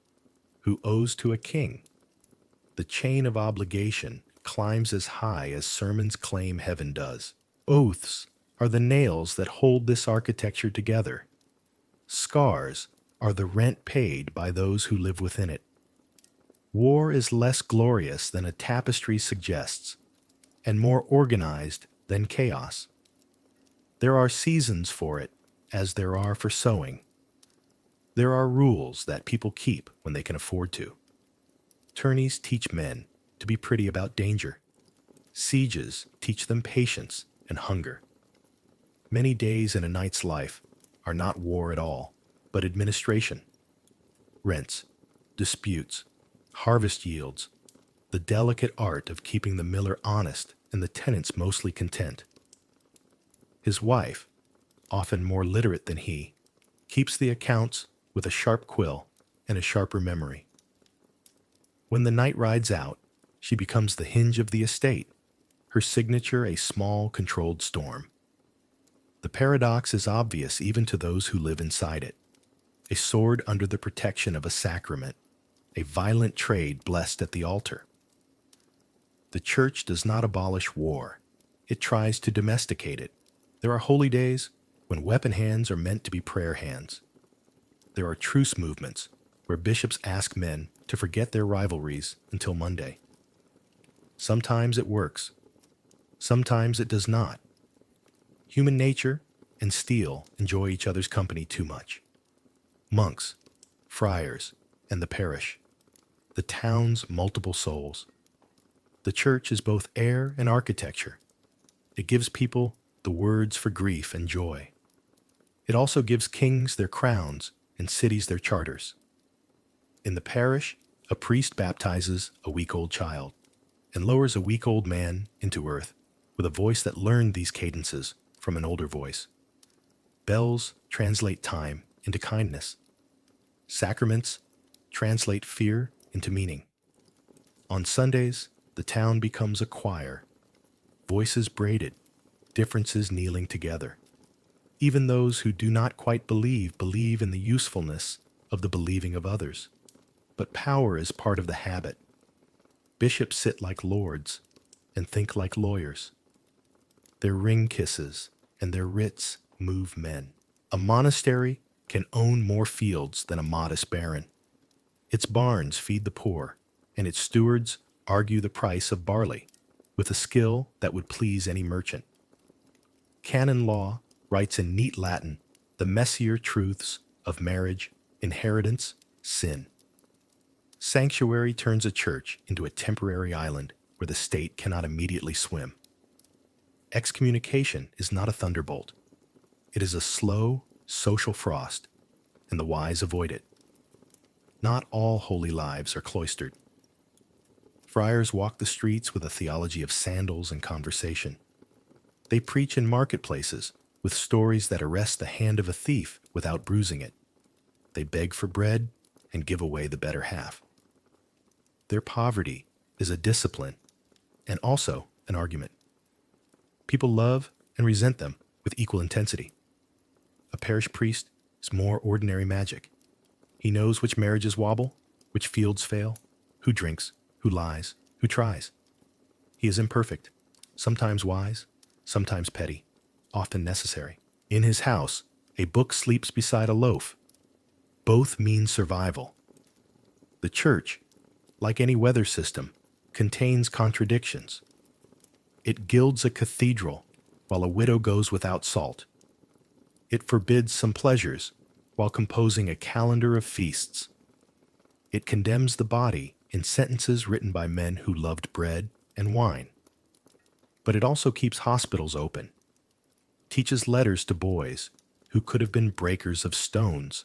who owes to a king. The chain of obligation climbs as high as sermons claim heaven does. Oaths are the nails that hold this architecture together. Scars are the rent paid by those who live within it. War is less glorious than a tapestry suggests, and more organized than chaos. There are seasons for it, as there are for sowing. There are rules that people keep when they can afford to. Tourneys teach men to be pretty about danger. Sieges teach them patience and hunger. Many days in a knight's life are not war at all, but administration. Rents, disputes, harvest yields, the delicate art of keeping the miller honest and the tenants mostly content. His wife, often more literate than he, keeps the accounts with a sharp quill and a sharper memory. When the knight rides out, she becomes the hinge of the estate, her signature a small, controlled storm. The paradox is obvious even to those who live inside it. A sword under the protection of a sacrament, a violent trade blessed at the altar. The church does not abolish war. It tries to domesticate it. There are holy days when weapon hands are meant to be prayer hands. There are truce movements where bishops ask men to forget their rivalries until Monday. Sometimes it works. Sometimes it does not. Human nature and steel enjoy each other's company too much. Monks, friars, and the parish, the town's multiple souls. The church is both air and architecture. It gives people the words for grief and joy. It also gives kings their crowns and cities their charters. In the parish, a priest baptizes a week-old child and lowers a week-old man into earth with a voice that learned these cadences from an older voice. Bells translate time into kindness. Sacraments translate fear into meaning. On Sundays, the town becomes a choir, voices braided, differences kneeling together. Even those who do not quite believe in the usefulness of the believing of others. But power is part of the habit. Bishops sit like lords and think like lawyers. Their ring kisses and their writs move men. A monastery can own more fields than a modest baron. Its barns feed the poor, and its stewards argue the price of barley with a skill that would please any merchant. Canon law writes in neat Latin the messier truths of marriage, inheritance, sin. Sanctuary turns a church into a temporary island where the state cannot immediately swim. Excommunication is not a thunderbolt. It is a slow, social frost, and the wise avoid it. Not all holy lives are cloistered. Friars walk the streets with a theology of sandals and conversation. They preach in marketplaces with stories that arrest the hand of a thief without bruising it. They beg for bread and give away the better half. Their poverty is a discipline and also an argument. People love and resent them with equal intensity. A parish priest is more ordinary magic. He knows which marriages wobble, which fields fail, who drinks, who lies, who tries. He is imperfect, sometimes wise, sometimes petty, often necessary. In his house, a book sleeps beside a loaf. Both mean survival. The church, like any weather system, contains contradictions. It gilds a cathedral while a widow goes without salt. It forbids some pleasures while composing a calendar of feasts. It condemns the body in sentences written by men who loved bread and wine. But it also keeps hospitals open, teaches letters to boys who could have been breakers of stones,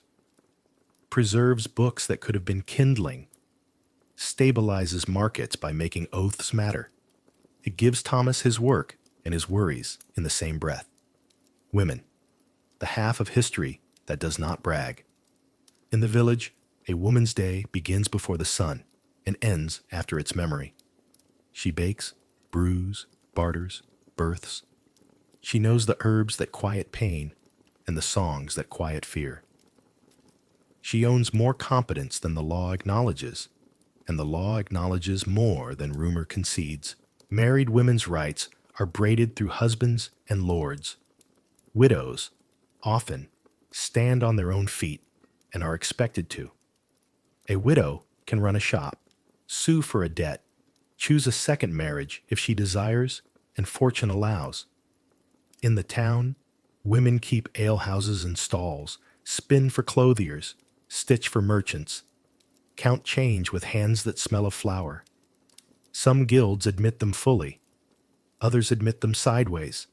preserves books that could have been kindling, stabilizes markets by making oaths matter. It gives Thomas his work and his worries in the same breath. Women, the half of history that does not brag. In the village, a woman's day begins before the sun and ends after its memory. She bakes, brews, barters, births. She knows the herbs that quiet pain and the songs that quiet fear. She owns more competence than the law acknowledges, and the law acknowledges more than rumor concedes. Married women's rights are braided through husbands and lords. Widows, often, stand on their own feet and are expected to. A widow can run a shop, sue for a debt, choose a second marriage if she desires and fortune allows. In the town, women keep alehouses and stalls, spin for clothiers, stitch for merchants, count change with hands that smell of flour. Some guilds admit them fully, others admit them sideways,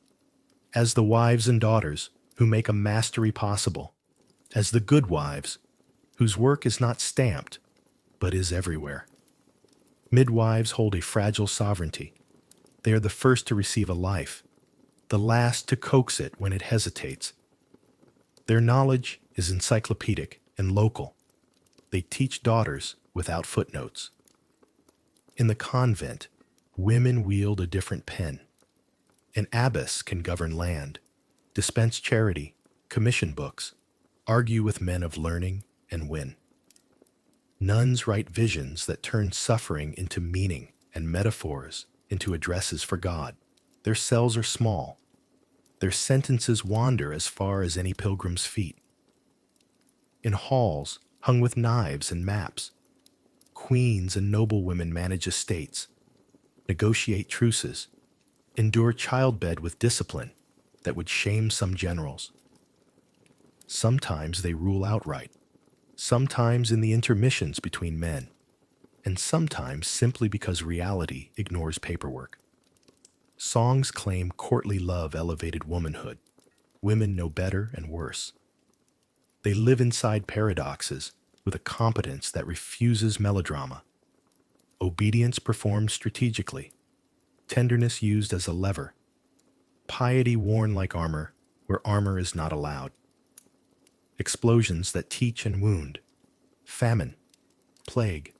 as the wives and daughters who make a mastery possible, as the good wives whose work is not stamped but is everywhere. Midwives hold a fragile sovereignty. They are the first to receive a life, the last to coax it when it hesitates. Their knowledge is encyclopedic and local. They teach daughters without footnotes. In the convent, women wield a different pen. An abbess can govern land, dispense charity, commission books, argue with men of learning, and win. Nuns write visions that turn suffering into meaning and metaphors into addresses for God. Their cells are small. Their sentences wander as far as any pilgrim's feet. In halls hung with knives and maps, queens and noblewomen manage estates, negotiate truces, endure childbed with discipline that would shame some generals. Sometimes they rule outright, sometimes in the intermissions between men, and sometimes simply because reality ignores paperwork. Songs claim courtly love elevated womanhood. Women know better and worse. They live inside paradoxes with a competence that refuses melodrama. Obedience performed strategically, tenderness used as a lever, piety worn like armor where armor is not allowed. Explosions that teach and wound, famine, plague,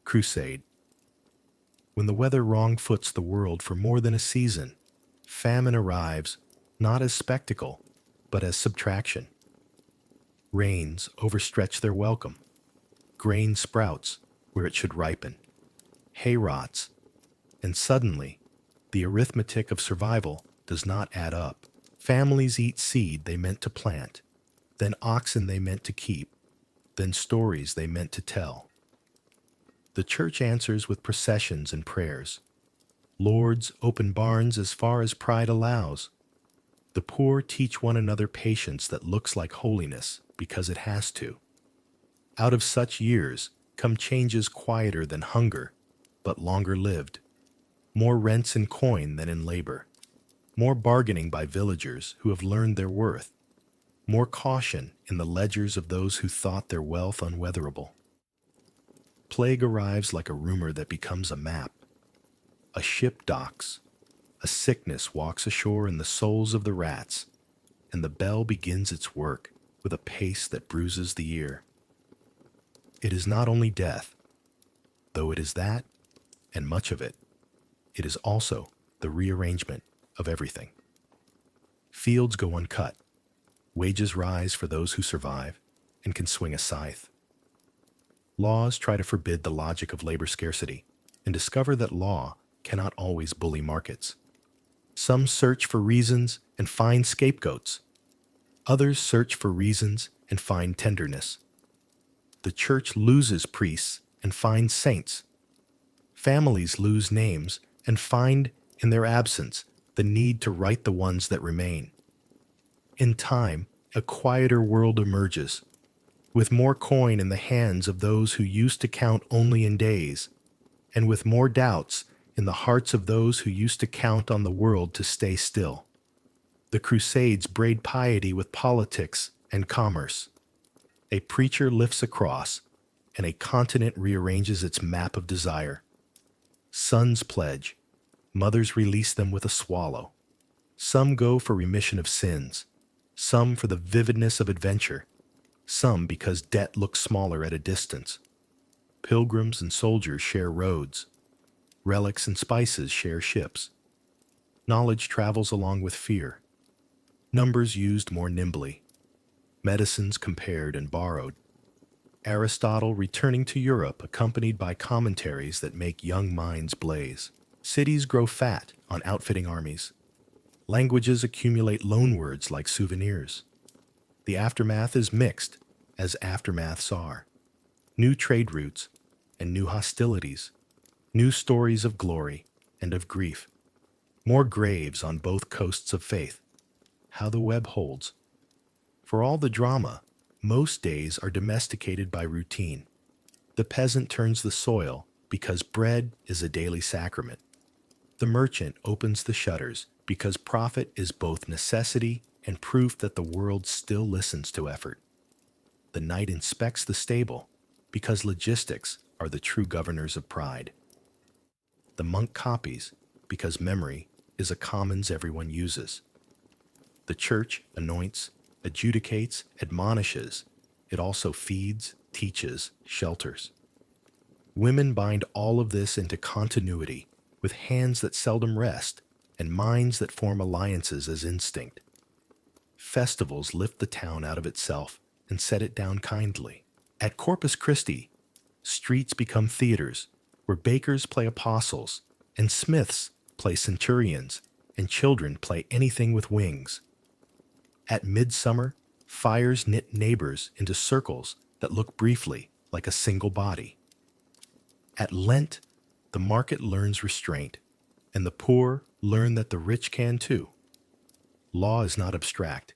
crusade. When the weather wrong-foots the world for more than a season, famine arrives not as spectacle, but as subtraction. Rains overstretch their welcome. Grain sprouts where it should ripen. Hay rots, and suddenly, the arithmetic of survival does not add up. Families eat seed they meant to plant, then oxen they meant to keep, then stories they meant to tell. The church answers with processions and prayers. Lords open barns as far as pride allows. The poor teach one another patience that looks like holiness because it has to. Out of such years come changes quieter than hunger, but longer lived. More rents in coin than in labor. More bargaining by villagers who have learned their worth. More caution in the ledgers of those who thought their wealth unweatherable. Plague arrives like a rumor that becomes a map. A ship docks. A sickness walks ashore in the souls of the rats, and the bell begins its work with a pace that bruises the ear. It is not only death, though it is that, and much of it. It is also the rearrangement of everything. Fields go uncut. Wages rise for those who survive and can swing a scythe. Laws try to forbid the logic of labor scarcity and discover that law cannot always bully markets. Some search for reasons and find scapegoats. Others search for reasons and find tenderness. The church loses priests and finds saints. Families lose names and find in their absence the need to write the ones that remain. In time, a quieter world emerges, with more coin in the hands of those who used to count only in days, and with more doubts in the hearts of those who used to count on the world to stay still. The Crusades braid piety with politics and commerce. A preacher lifts a cross, and a continent rearranges its map of desire. Sons pledge, mothers release them with a swallow. Some go for remission of sins, some for the vividness of adventure, some because debt looks smaller at a distance. Pilgrims and soldiers share roads. Relics and spices share ships. Knowledge travels along with fear. Numbers used more nimbly. Medicines compared and borrowed. Aristotle returning to Europe accompanied by commentaries that make young minds blaze. Cities grow fat on outfitting armies. Languages accumulate loanwords like souvenirs. The aftermath is mixed, as aftermaths are. New trade routes and new hostilities. New stories of glory and of grief. More graves on both coasts of faith. How the web holds. For all the drama, Most days are domesticated by routine. The peasant turns the soil because bread is a daily sacrament. The merchant opens the shutters because profit is both necessity and proof that the world still listens to effort. The knight inspects the stable because logistics are the true governors of pride. The monk copies because memory is a commons everyone uses. The church anoints, adjudicates, admonishes. It also feeds, teaches, shelters. Women bind all of this into continuity with hands that seldom rest and minds that form alliances as instinct. Festivals lift the town out of itself and set it down kindly. At Corpus Christi, streets become theaters where bakers play apostles and smiths play centurions and children play anything with wings. At midsummer, fires knit neighbors into circles that look briefly like a single body. At Lent, the market learns restraint, and the poor learn that the rich can too. Law is not abstract.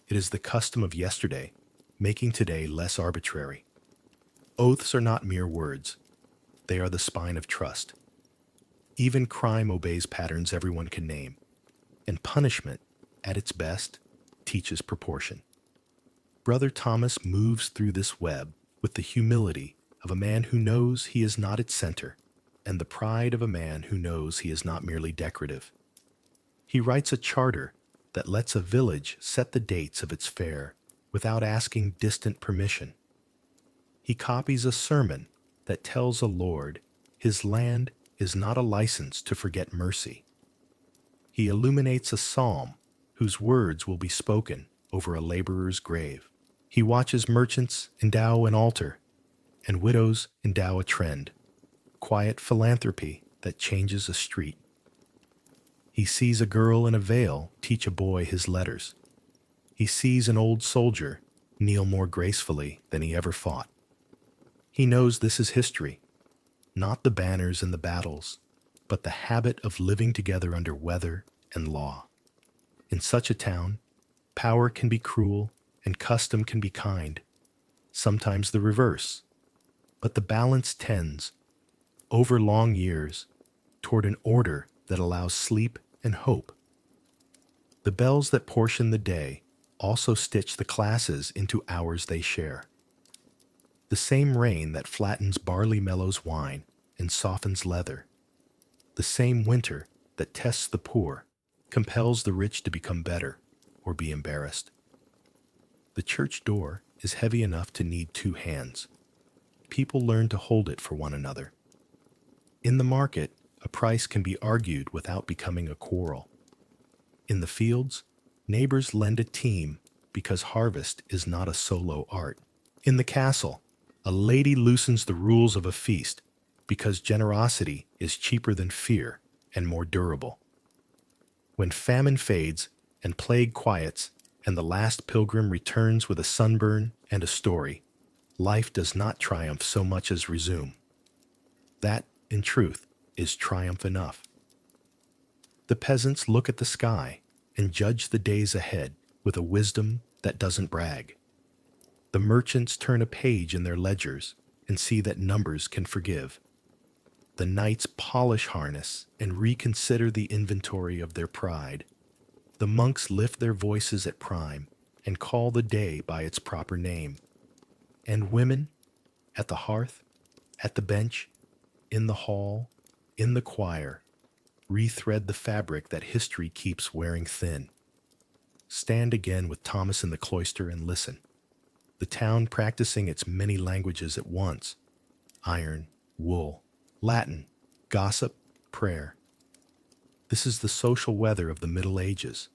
It is the custom of yesterday, making today less arbitrary. Oaths are not mere words. They are the spine of trust. Even crime obeys patterns everyone can name, and punishment, at its best, teaches proportion. Brother Thomas moves through this web with the humility of a man who knows he is not its center, and the pride of a man who knows he is not merely decorative. He writes a charter that lets a village set the dates of its fair without asking distant permission. He copies a sermon that tells a lord his land is not a license to forget mercy. He illuminates a psalm whose words will be spoken over a laborer's grave. He watches merchants endow an altar and widows endow a trend, quiet philanthropy that changes a street. He sees a girl in a veil teach a boy his letters. He sees an old soldier kneel more gracefully than he ever fought. He knows this is history, not the banners and the battles, but the habit of living together under weather and law. In such a town, power can be cruel and custom can be kind, sometimes the reverse, but the balance tends, over long years, toward an order that allows sleep and hope. The bells that portion the day also stitch the classes into hours they share. The same rain that flattens barley mellows wine and softens leather. The same winter that tests the poor compels the rich to become better or be embarrassed. The church door is heavy enough to need two hands. People learn to hold it for one another. In the market, a price can be argued without becoming a quarrel. In the fields, neighbors lend a team because harvest is not a solo art. In the castle, a lady loosens the rules of a feast because generosity is cheaper than fear and more durable. When famine fades and plague quiets and the last pilgrim returns with a sunburn and a story, life does not triumph so much as resume. That, in truth, is triumph enough. The peasants look at the sky and judge the days ahead with a wisdom that doesn't brag. The merchants turn a page in their ledgers and see that numbers can forgive. The knights polish harness and reconsider the inventory of their pride. The monks lift their voices at prime and call the day by its proper name. And women, at the hearth, at the bench, in the hall, in the choir, rethread the fabric that history keeps wearing thin. Stand again with Thomas in the cloister and listen. The town practicing its many languages at once: iron, wool, Latin, gossip, prayer. This is the social weather of the Middle Ages.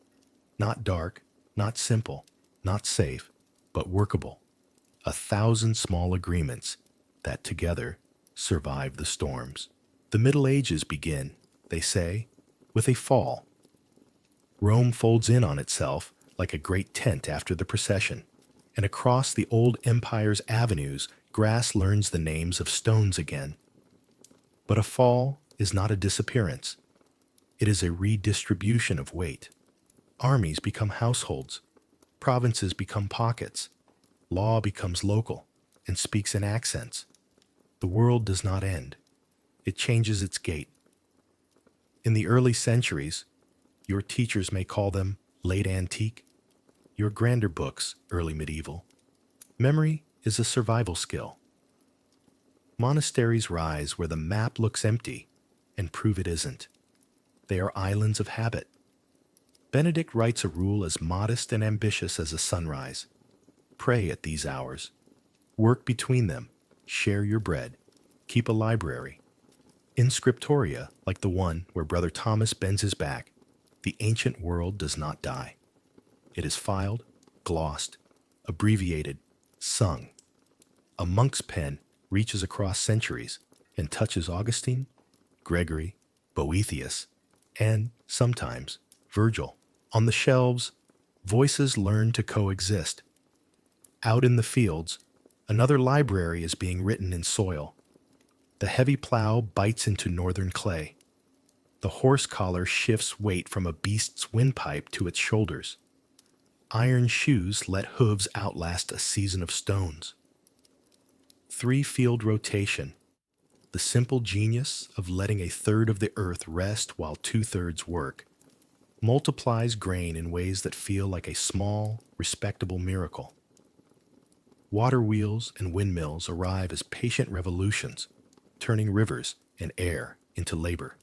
Not dark, not simple, not safe, but workable. 1,000 small agreements that together survive the storms. The Middle Ages begin, they say, with a fall. Rome folds in on itself like a great tent after the procession, and across the old empire's avenues, grass learns the names of stones again. But a fall is not a disappearance. It is a redistribution of weight. Armies become households. Provinces become pockets. Law becomes local and speaks in accents. The world does not end. It changes its gait. In the early centuries, your teachers may call them late antique, your grander books early medieval. Memory is a survival skill. Monasteries rise where the map looks empty and prove it isn't. They are islands of habit. Benedict writes a rule as modest and ambitious as a sunrise. Pray at these hours. Work between them. Share your bread. Keep a library. In scriptoria, like the one where Brother Thomas bends his back, the ancient world does not die. It is filed, glossed, abbreviated, sung. A monk's pen reaches across centuries and touches Augustine, Gregory, Boethius, and, sometimes, Virgil. On the shelves, voices learn to coexist. Out in the fields, another library is being written in soil. The heavy plow bites into northern clay. The horse collar shifts weight from a beast's windpipe to its shoulders. Iron shoes let hooves outlast a season of stones. Three-field rotation, the simple genius of letting a third of the earth rest while two-thirds work, multiplies grain in ways that feel like a small, respectable miracle. Water wheels and windmills arrive as patient revolutions, turning rivers and air into labor.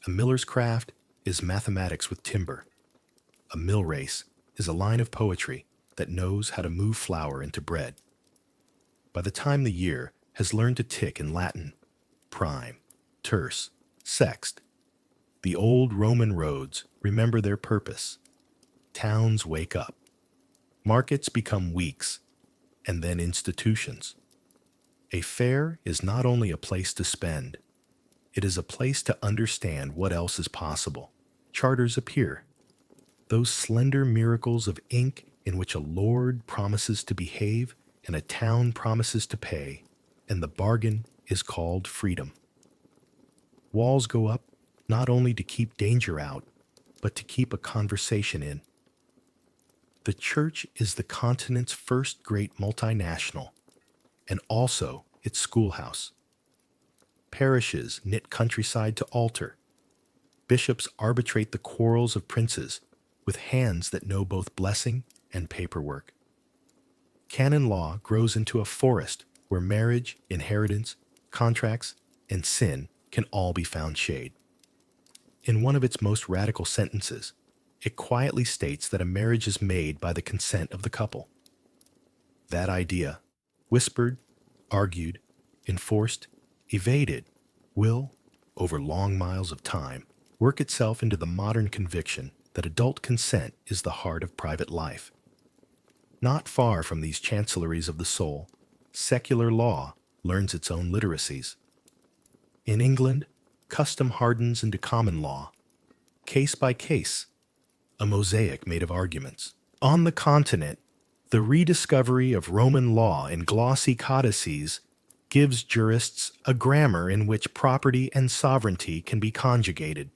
A miller's craft is mathematics with timber. A mill race is a line of poetry that knows how to move flour into bread. By the time the year has learned to tick in Latin, prime, terce, sext, the old Roman roads remember their purpose. Towns wake up. Markets become weeks, and then institutions. A fair is not only a place to spend, it is a place to understand what else is possible. Charters appear. Those slender miracles of ink in which a lord promises to behave and a town promises to pay, and the bargain is called freedom. Walls go up not only to keep danger out, but to keep a conversation in. The church is the continent's first great multinational, and also its schoolhouse. Parishes knit countryside to altar. Bishops arbitrate the quarrels of princes with hands that know both blessing and paperwork. Canon law grows into a forest where marriage, inheritance, contracts, and sin can all be found shade. In one of its most radical sentences, it quietly states that a marriage is made by the consent of the couple. That idea, whispered, argued, enforced, evaded, will, over long miles of time, work itself into the modern conviction that adult consent is the heart of private life. Not far from these chancelleries of the soul, secular law learns its own literacies. In England, custom hardens into common law, case by case, a mosaic made of arguments. On the continent, the rediscovery of Roman law in glossy codices gives jurists a grammar in which property and sovereignty can be conjugated.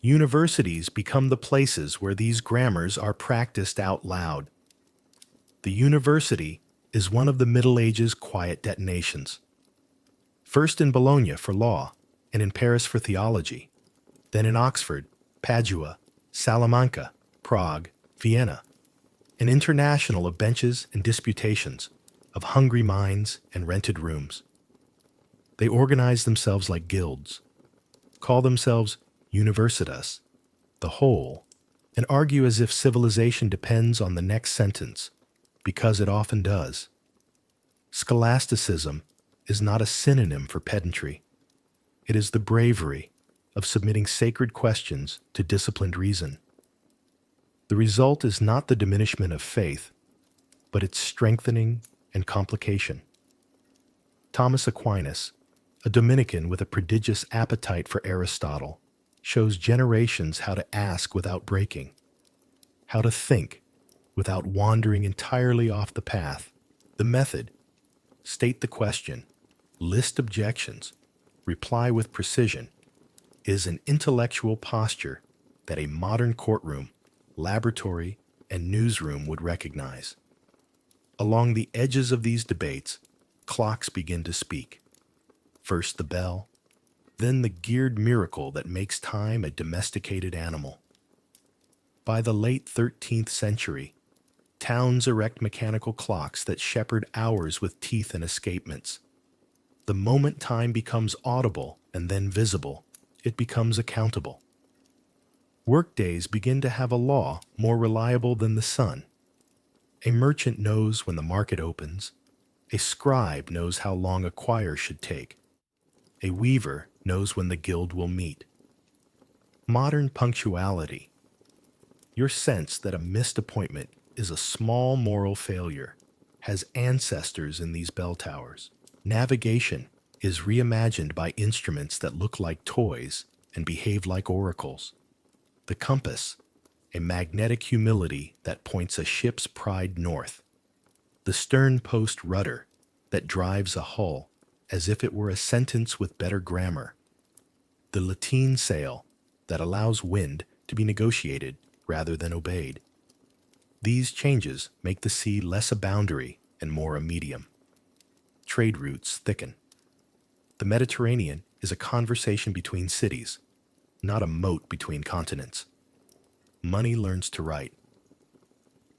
Universities become the places where these grammars are practiced out loud. The university is one of the Middle Ages' quiet detonations. First in Bologna for law, and in Paris for theology, then in Oxford, Padua, Salamanca, Prague, Vienna, an international of benches and disputations, of hungry minds and rented rooms. They organize themselves like guilds, call themselves universitas, the whole, and argue as if civilization depends on the next sentence, because it often does. Scholasticism is not a synonym for pedantry. It is the bravery of submitting sacred questions to disciplined reason. The result is not the diminishment of faith, but its strengthening and complication. Thomas Aquinas, a Dominican with a prodigious appetite for Aristotle, shows generations how to ask without breaking, how to think without wandering entirely off the path. The method: state the question, list objections, reply with precision, is an intellectual posture that a modern courtroom, laboratory, and newsroom would recognize. Along the edges of these debates, clocks begin to speak. First the bell, then the geared miracle that makes time a domesticated animal. By the late 13th century, towns erect mechanical clocks that shepherd hours with teeth and escapements. The moment time becomes audible and then visible, it becomes accountable. Workdays begin to have a law more reliable than the sun. A merchant knows when the market opens. A scribe knows how long a choir should take. A weaver knows when the guild will meet. Modern punctuality. Your sense that a missed appointment is a small moral failure has ancestors in these bell towers. Navigation is reimagined by instruments that look like toys and behave like oracles. The compass, a magnetic humility that points a ship's pride north. The stern post rudder that drives a hull as if it were a sentence with better grammar. The lateen sail that allows wind to be negotiated rather than obeyed. These changes make the sea less a boundary and more a medium. Trade routes thicken. The Mediterranean is a conversation between cities, not a moat between continents. Money learns to write.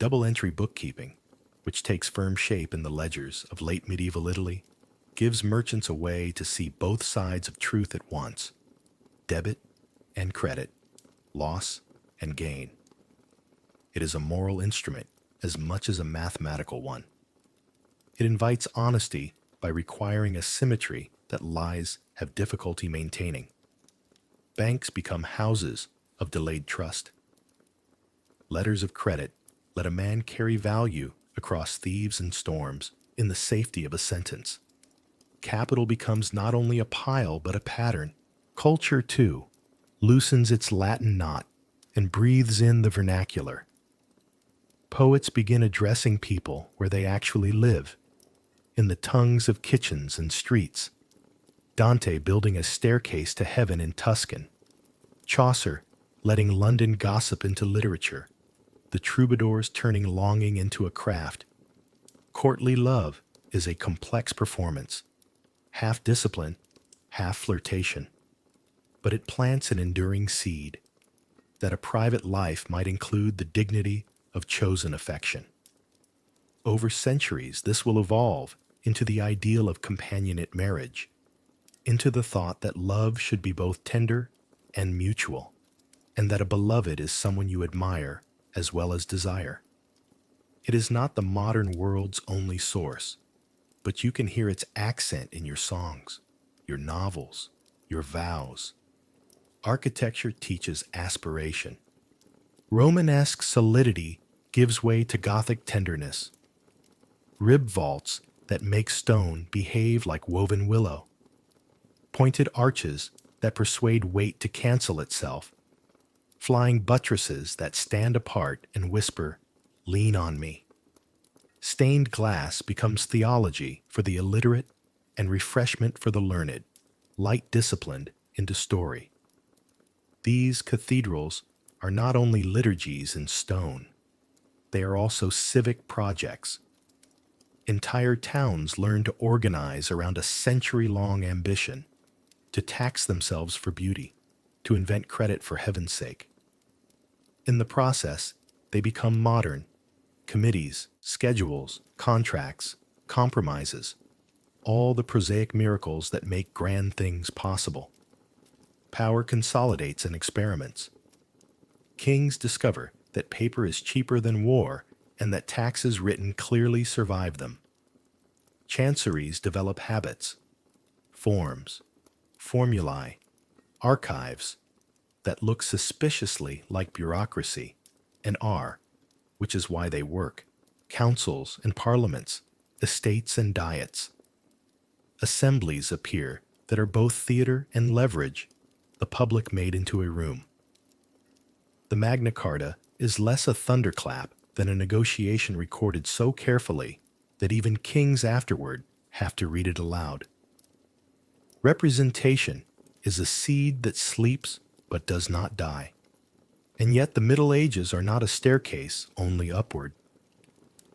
Double-entry bookkeeping, which takes firm shape in the ledgers of late medieval Italy, gives merchants a way to see both sides of truth at once: debit and credit, loss and gain. It is a moral instrument as much as a mathematical one. It invites honesty by requiring a symmetry that lies have difficulty maintaining. Banks become houses of delayed trust. Letters of credit let a man carry value across thieves and storms in the safety of a sentence. Capital becomes not only a pile but a pattern. Culture, too, loosens its Latin knot and breathes in the vernacular. Poets begin addressing people where they actually live, in the tongues of kitchens and streets. Dante building a staircase to heaven in Tuscan. Chaucer letting London gossip into literature. The troubadours turning longing into a craft. Courtly love is a complex performance, half discipline, half flirtation. But it plants an enduring seed, that a private life might include the dignity of chosen affection. Over centuries, this will evolve into the ideal of companionate marriage, into the thought that love should be both tender and mutual, and that a beloved is someone you admire as well as desire. It is not the modern world's only source, but you can hear its accent in your songs, your novels, your vows. Architecture teaches aspiration. Romanesque solidity gives way to Gothic tenderness. Rib vaults that make stone behave like woven willow. Pointed arches that persuade weight to cancel itself. Flying buttresses that stand apart and whisper, "Lean on me." Stained glass becomes theology for the illiterate and refreshment for the learned, light disciplined into story. These cathedrals are not only liturgies in stone, they are also civic projects. Entire towns learn to organize around a century-long ambition, to tax themselves for beauty, to invent credit for heaven's sake. In the process, they become modern. Committees, schedules, contracts, compromises, all the prosaic miracles that make grand things possible. Power consolidates and experiments. Kings discover that paper is cheaper than war and that taxes written clearly survive them. Chanceries develop habits, forms, formulae, archives that look suspiciously like bureaucracy and are, which is why they work, councils and parliaments, estates and diets. Assemblies appear that are both theater and leverage, the public made into a room. The Magna Carta is less a thunderclap than a negotiation recorded so carefully that even kings afterward have to read it aloud. Representation is a seed that sleeps but does not die. And yet the Middle Ages are not a staircase only upward.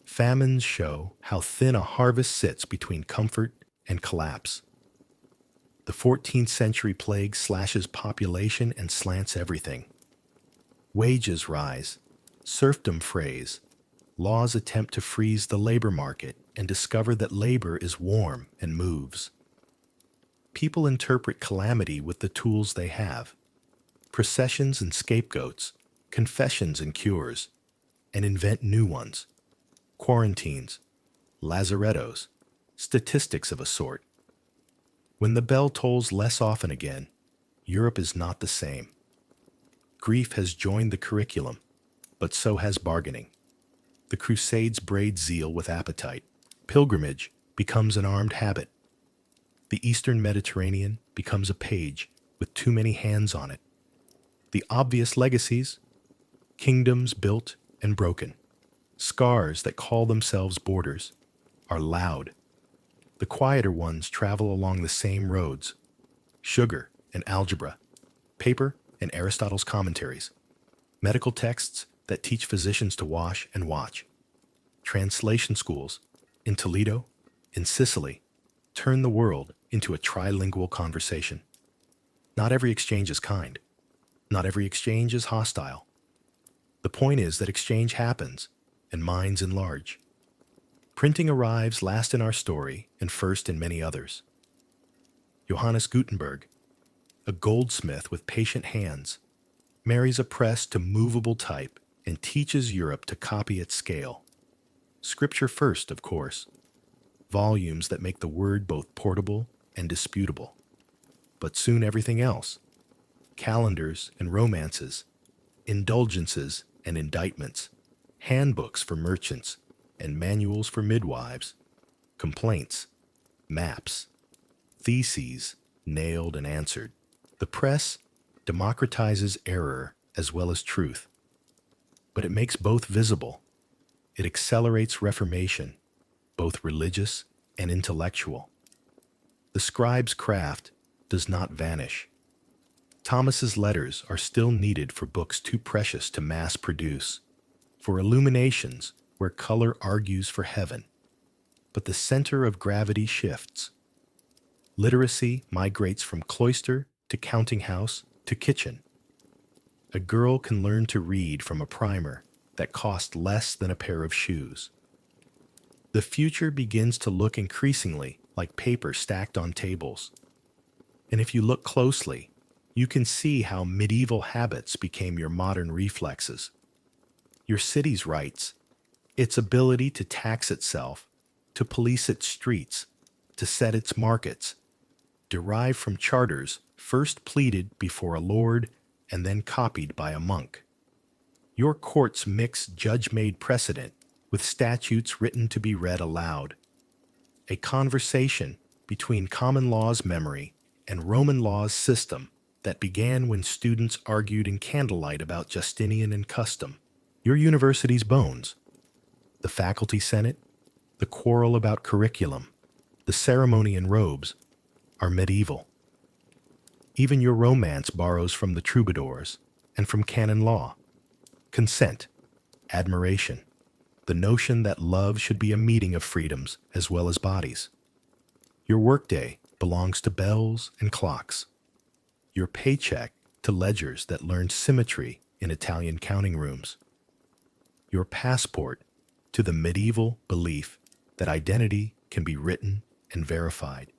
Famines show how thin a harvest sits between comfort and collapse. The 14th century plague slashes population and slants everything. Wages rise, serfdom frays, laws attempt to freeze the labor market and discover that labor is warm and moves. People interpret calamity with the tools they have: processions and scapegoats, confessions and cures, and invent new ones: quarantines, lazarettos, statistics of a sort. When the bell tolls less often again, Europe is not the same. Grief has joined the curriculum, but so has bargaining. The Crusades braid zeal with appetite. Pilgrimage becomes an armed habit. The Eastern Mediterranean becomes a page with too many hands on it. The obvious legacies: kingdoms built and broken, scars that call themselves borders, are loud. The quieter ones travel along the same roads: sugar and algebra, paper and Aristotle's commentaries, medical texts that teach physicians to wash and watch. Translation schools in Toledo, in Sicily, turn the world into a trilingual conversation. Not every exchange is kind. Not every exchange is hostile. The point is that exchange happens, and minds enlarge. Printing arrives last in our story and first in many others. Johannes Gutenberg, a goldsmith with patient hands, marries a press to movable type and teaches Europe to copy at scale. Scripture first, of course. Volumes that make the word both portable and disputable. But soon everything else: calendars and romances, indulgences and indictments, handbooks for merchants and manuals for midwives, complaints, maps, theses nailed and answered. The press democratizes error as well as truth, but it makes both visible. It accelerates reformation, both religious and intellectual. The scribe's craft does not vanish. Thomas's letters are still needed for books too precious to mass produce, for illuminations where color argues for heaven. But the center of gravity shifts. Literacy migrates from cloister to counting house to kitchen. A girl can learn to read from a primer that cost less than a pair of shoes. The future begins to look increasingly like paper stacked on tables. And if you look closely, you can see how medieval habits became your modern reflexes. Your city's rights, its ability to tax itself, to police its streets, to set its markets, derive from charters first pleaded before a lord and then copied by a monk. Your courts mix judge-made precedent with statutes written to be read aloud. A conversation between common law's memory and Roman law's system that began when students argued in candlelight about Justinian and custom. Your university's bones, the faculty senate, the quarrel about curriculum, the ceremony and robes, are medieval. Even your romance borrows from the troubadours and from canon law. Consent, admiration, the notion that love should be a meeting of freedoms as well as bodies. Your workday belongs to bells and clocks. Your paycheck to ledgers that learned symmetry in Italian counting rooms. Your passport to the medieval belief that identity can be written and verified.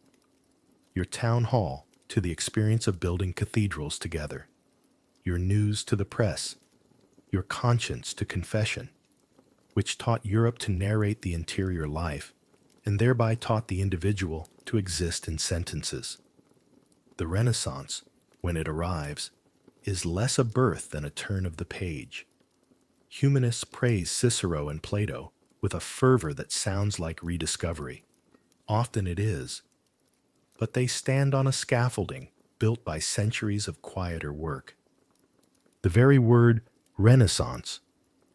Your town hall to the experience of building cathedrals together. Your news to the press. Your conscience to confession, which taught Europe to narrate the interior life and thereby taught the individual to exist in sentences. The Renaissance, when it arrives, is less a birth than a turn of the page. Humanists praise Cicero and Plato with a fervor that sounds like rediscovery. Often it is. But they stand on a scaffolding built by centuries of quieter work. The very word Renaissance,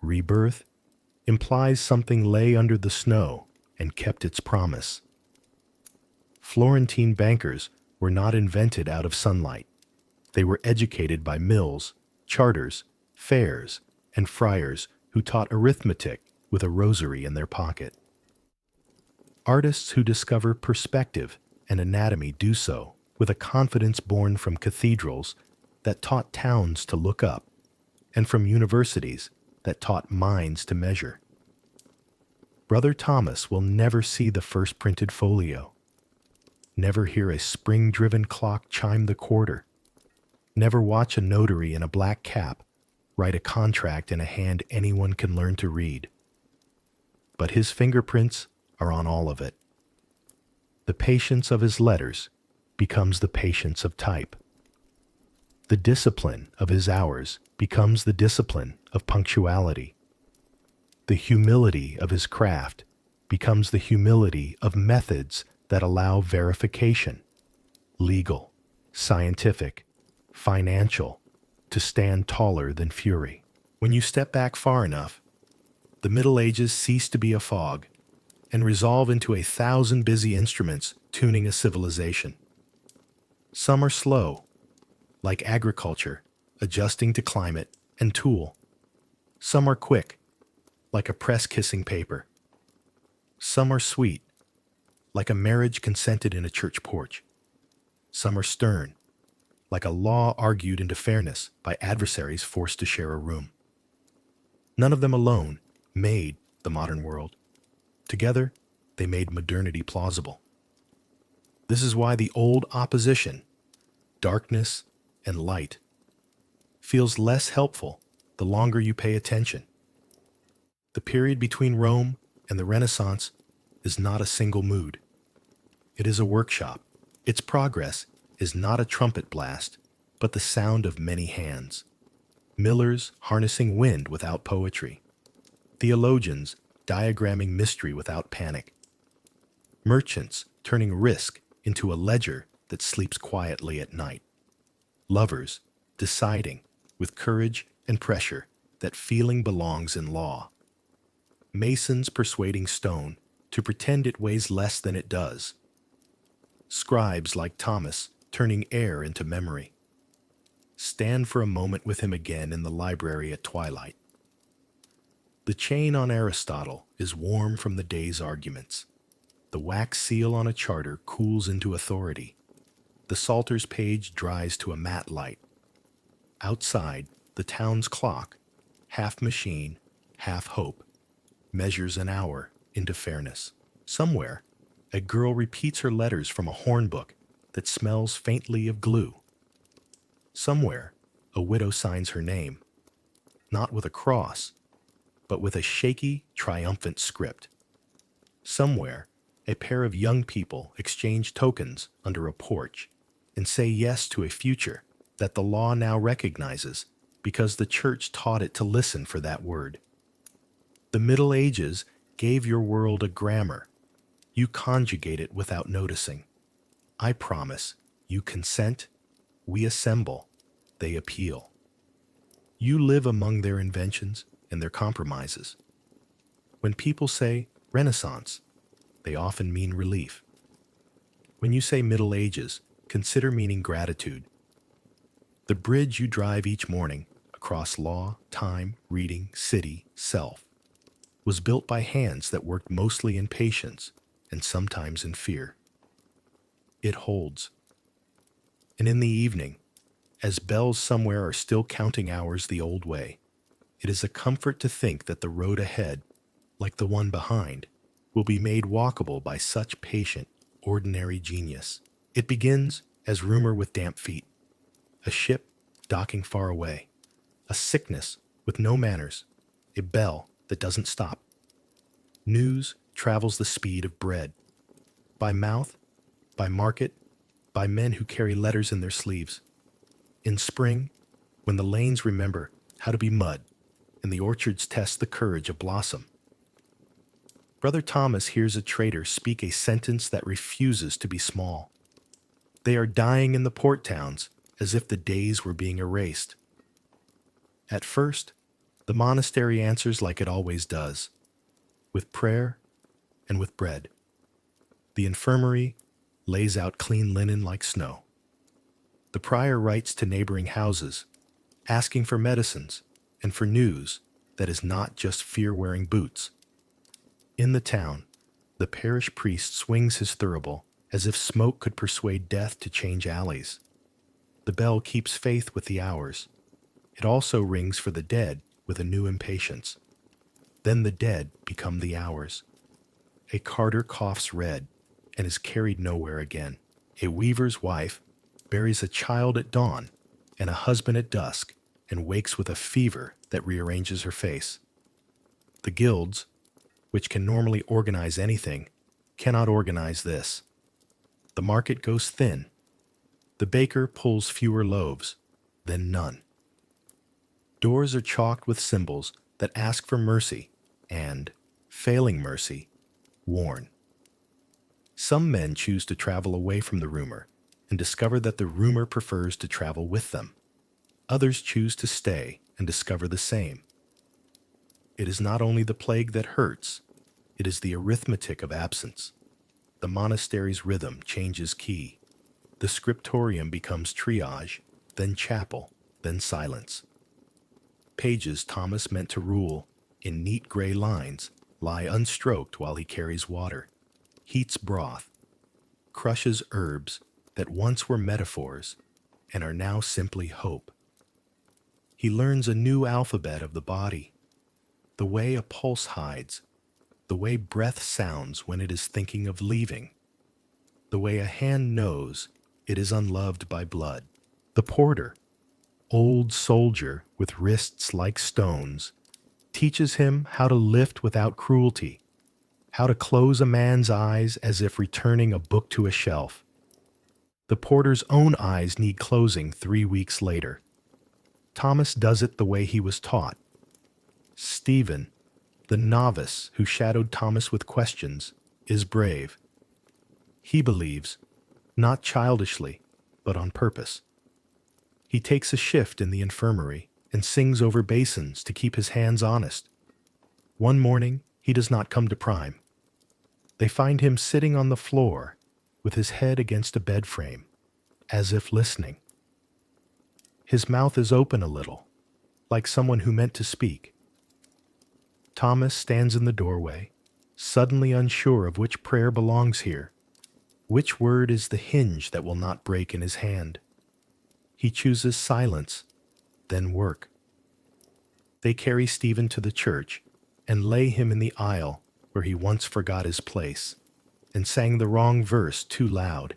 rebirth, implies something lay under the snow and kept its promise. Florentine bankers were not invented out of sunlight. They were educated by mills, charters, fairs, and friars who taught arithmetic with a rosary in their pocket. Artists who discover perspective and anatomy do so with a confidence born from cathedrals that taught towns to look up and from universities that taught minds to measure. Brother Thomas will never see the first printed folio, never hear a spring-driven clock chime the quarter, never watch a notary in a black cap write a contract in a hand anyone can learn to read. But his fingerprints are on all of it. The patience of his letters becomes the patience of type. The discipline of his hours becomes the discipline of punctuality. The humility of his craft becomes the humility of methods that allow verification, legal, scientific, financial, to stand taller than fury. When you step back far enough, the Middle Ages cease to be a fog and resolve into 1,000 busy instruments tuning a civilization. Some are slow, like agriculture, adjusting to climate and tool. Some are quick, like a press kissing paper. Some are sweet, like a marriage consented in a church porch. Some are stern, like a law argued into fairness by adversaries forced to share a room. None of them alone made the modern world. Together, they made modernity plausible. This is why the old opposition, darkness and light, feels less helpful the longer you pay attention. The period between Rome and the Renaissance is not a single mood. It is a workshop. Its progress is not a trumpet blast, but the sound of many hands. Millers harnessing wind without poetry. Theologians diagramming mystery without panic. Merchants turning risk into a ledger that sleeps quietly at night. Lovers deciding, with courage and pressure, that feeling belongs in law. Masons persuading stone to pretend it weighs less than it does. Scribes like Thomas turning air into memory. Stand for a moment with him again in the library at twilight. The chain on Aristotle is warm from the day's arguments. The wax seal on a charter cools into authority. The Psalter's page dries to a matte light. Outside, the town's clock, half machine, half hope, measures an hour into fairness. Somewhere, a girl repeats her letters from a hornbook that smells faintly of glue. Somewhere, a widow signs her name, not with a cross, but with a shaky, triumphant script. Somewhere, a pair of young people exchange tokens under a porch and say yes to a future that the law now recognizes because the church taught it to listen for that word. The Middle Ages gave your world a grammar. You conjugate it without noticing. I promise, you consent, we assemble, they appeal. You live among their inventions and their compromises. When people say Renaissance, they often mean relief. When you say Middle Ages, consider meaning gratitude. The bridge you drive each morning across law, time, reading, city, self, was built by hands that worked mostly in patience and sometimes in fear. It holds. And in the evening, as bells somewhere are still counting hours the old way, it is a comfort to think that the road ahead, like the one behind, will be made walkable by such patient, ordinary genius. It begins as rumor with damp feet, a ship docking far away, a sickness with no manners, a bell that doesn't stop. News travels the speed of bread, by mouth, by market, by men who carry letters in their sleeves. In spring, when the lanes remember how to be mud and the orchards test the courage of blossom, Brother Thomas hears a trader speak a sentence that refuses to be small. They are dying in the port towns as if the days were being erased. At first, the monastery answers like it always does, with prayer and with bread. The infirmary lays out clean linen like snow. The prior writes to neighboring houses, asking for medicines and for news that is not just fear-wearing boots, In the town, the parish priest swings his thurible as if smoke could persuade death to change alleys. The bell keeps faith with the hours. It also rings for the dead with a new impatience. Then the dead become the hours. A carter coughs red and is carried nowhere again. A weaver's wife buries a child at dawn and a husband at dusk and wakes with a fever that rearranges her face. The guilds, which can normally organize anything, cannot organize this. The market goes thin. The baker pulls fewer loaves, then none. Doors are chalked with symbols that ask for mercy and, failing mercy, warn. Some men choose to travel away from the rumor and discover that the rumor prefers to travel with them. Others choose to stay and discover the same. It is not only the plague that hurts, it is the arithmetic of absence. The monastery's rhythm changes key. The scriptorium becomes triage, then chapel, then silence. Pages Thomas meant to rule, in neat gray lines, lie unstroked while he carries water, heats broth, crushes herbs that once were metaphors and are now simply hope. He learns a new alphabet of the body, the way a pulse hides, the way breath sounds when it is thinking of leaving, the way a hand knows it is unloved by blood. The porter, old soldier with wrists like stones, teaches him how to lift without cruelty, how to close a man's eyes as if returning a book to a shelf. The porter's own eyes need closing 3 weeks later. Thomas does it the way he was taught. Stephen, the novice who shadowed Thomas with questions, is brave. He believes, not childishly, but on purpose. He takes a shift in the infirmary and sings over basins to keep his hands honest. One morning, he does not come to prime. They find him sitting on the floor with his head against a bed frame, as if listening. His mouth is open a little, like someone who meant to speak. Thomas stands in the doorway, suddenly unsure of which prayer belongs here. Which word is the hinge that will not break in his hand? He chooses silence, then work. They carry Stephen to the church and lay him in the aisle where he once forgot his place and sang the wrong verse too loud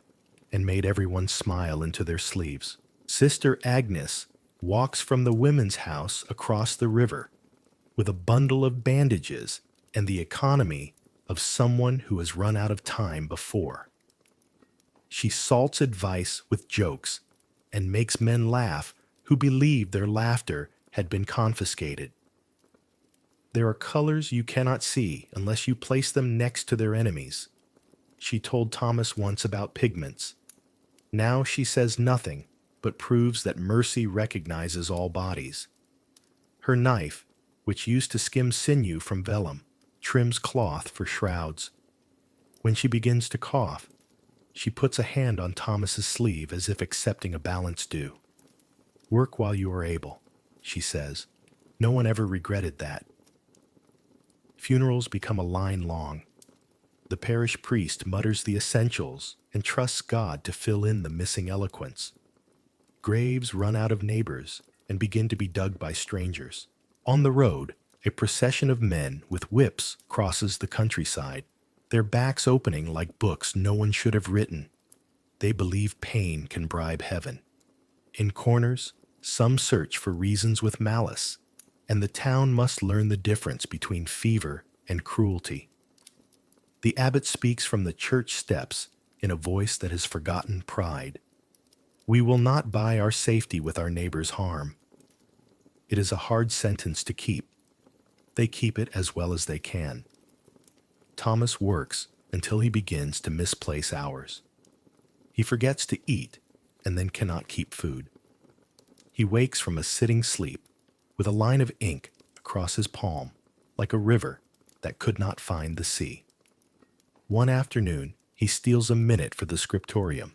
and made everyone smile into their sleeves. Sister Agnes walks from the women's house across the river with a bundle of bandages and the economy of someone who has run out of time before. She salts advice with jokes and makes men laugh who believe their laughter had been confiscated. There are colors you cannot see unless you place them next to their enemies. She told Thomas once about pigments. Now she says nothing, but proves that mercy recognizes all bodies. Her knife, which used to skim sinew from vellum, trims cloth for shrouds. When she begins to cough, she puts a hand on Thomas's sleeve as if accepting a balance due. Work while you are able, she says. No one ever regretted that. Funerals become a line long. The parish priest mutters the essentials and trusts God to fill in the missing eloquence. Graves run out of neighbors and begin to be dug by strangers. On the road, a procession of men with whips crosses the countryside, their backs opening like books no one should have written. They believe pain can bribe heaven. In corners, some search for reasons with malice, and the town must learn the difference between fever and cruelty. The abbot speaks from the church steps in a voice that has forgotten pride. We will not buy our safety with our neighbor's harm. It is a hard sentence to keep. They keep it as well as they can. Thomas works until he begins to misplace hours. He forgets to eat and then cannot keep food. He wakes from a sitting sleep with a line of ink across his palm, like a river that could not find the sea. One afternoon, he steals a minute for the scriptorium,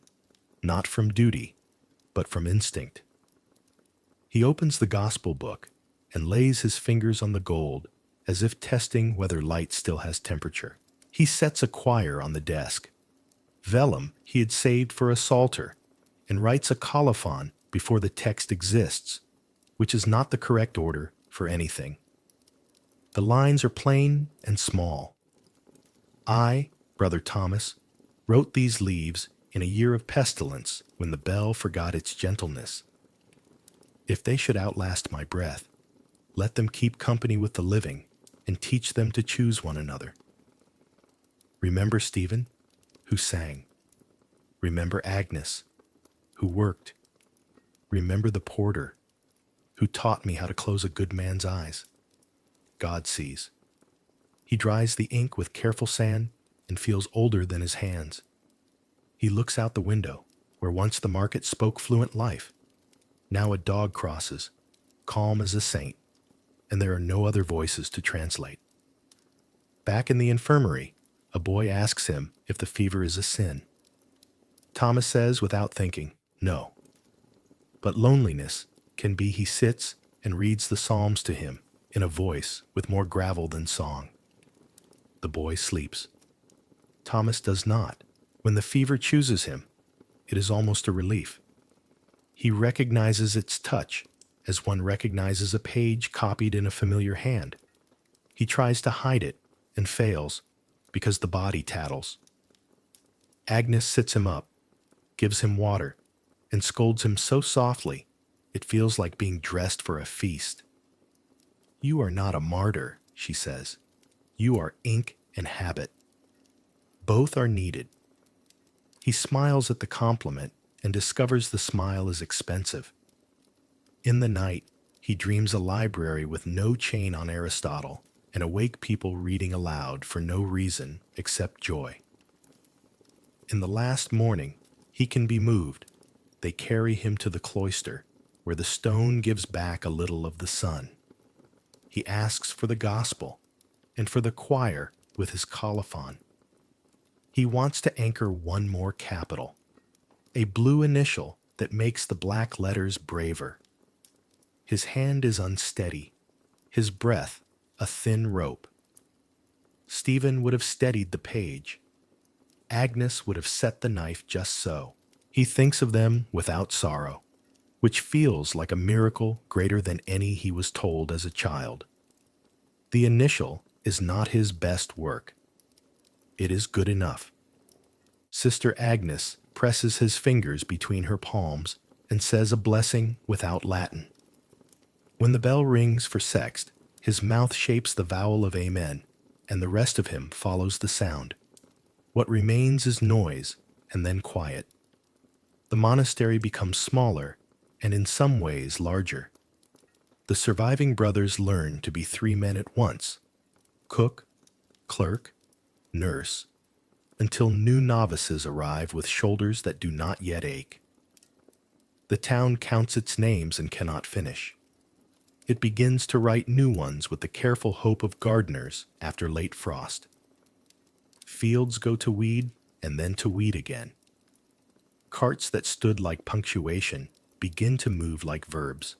not from duty, but from instinct. He opens the gospel book and lays his fingers on the gold as if testing whether light still has temperature. He sets a quire on the desk. Vellum he had saved for a psalter, and writes a colophon before the text exists, which is not the correct order for anything. The lines are plain and small. I, Brother Thomas, wrote these leaves in a year of pestilence when the bell forgot its gentleness. If they should outlast my breath, let them keep company with the living and teach them to choose one another. Remember Stephen, who sang. Remember Agnes, who worked. Remember the porter, who taught me how to close a good man's eyes. God sees. He dries the ink with careful sand and feels older than his hands. He looks out the window, where once the market spoke fluent life. Now a dog crosses, calm as a saint, and there are no other voices to translate. Back in the infirmary, a boy asks him if the fever is a sin. Thomas says without thinking, no. But loneliness can be he sits and reads the Psalms to him in a voice with more gravel than song. The boy sleeps. Thomas does not. When the fever chooses him, it is almost a relief. He recognizes its touch as one recognizes a page copied in a familiar hand. He tries to hide it and fails because the body tattles. Agnes sits him up, gives him water, and scolds him so softly it feels like being dressed for a feast. You are not a martyr, she says. You are ink and habit. Both are needed. He smiles at the compliment and discovers the smile is expensive. In the night, he dreams a library with no chain on Aristotle and awake people reading aloud for no reason except joy. In the last morning, he can be moved. They carry him to the cloister, where the stone gives back a little of the sun. He asks for the gospel and for the choir with his colophon. He wants to anchor one more capital, a blue initial that makes the black letters braver. His hand is unsteady, his breath a thin rope. Stephen would have steadied the page. Agnes would have set the knife just so. He thinks of them without sorrow, which feels like a miracle greater than any he was told as a child. The initial is not his best work. It is good enough. Sister Agnes presses his fingers between her palms and says a blessing without Latin. When the bell rings for sext, his mouth shapes the vowel of amen, and the rest of him follows the sound. What remains is noise, and then quiet. The monastery becomes smaller, and in some ways larger. The surviving brothers learn to be 3 men at once: cook, clerk, nurse, until new novices arrive with shoulders that do not yet ache. The town counts its names and cannot finish. It begins to write new ones with the careful hope of gardeners after late frost. Fields go to weed and then to weed again. Carts that stood like punctuation begin to move like verbs.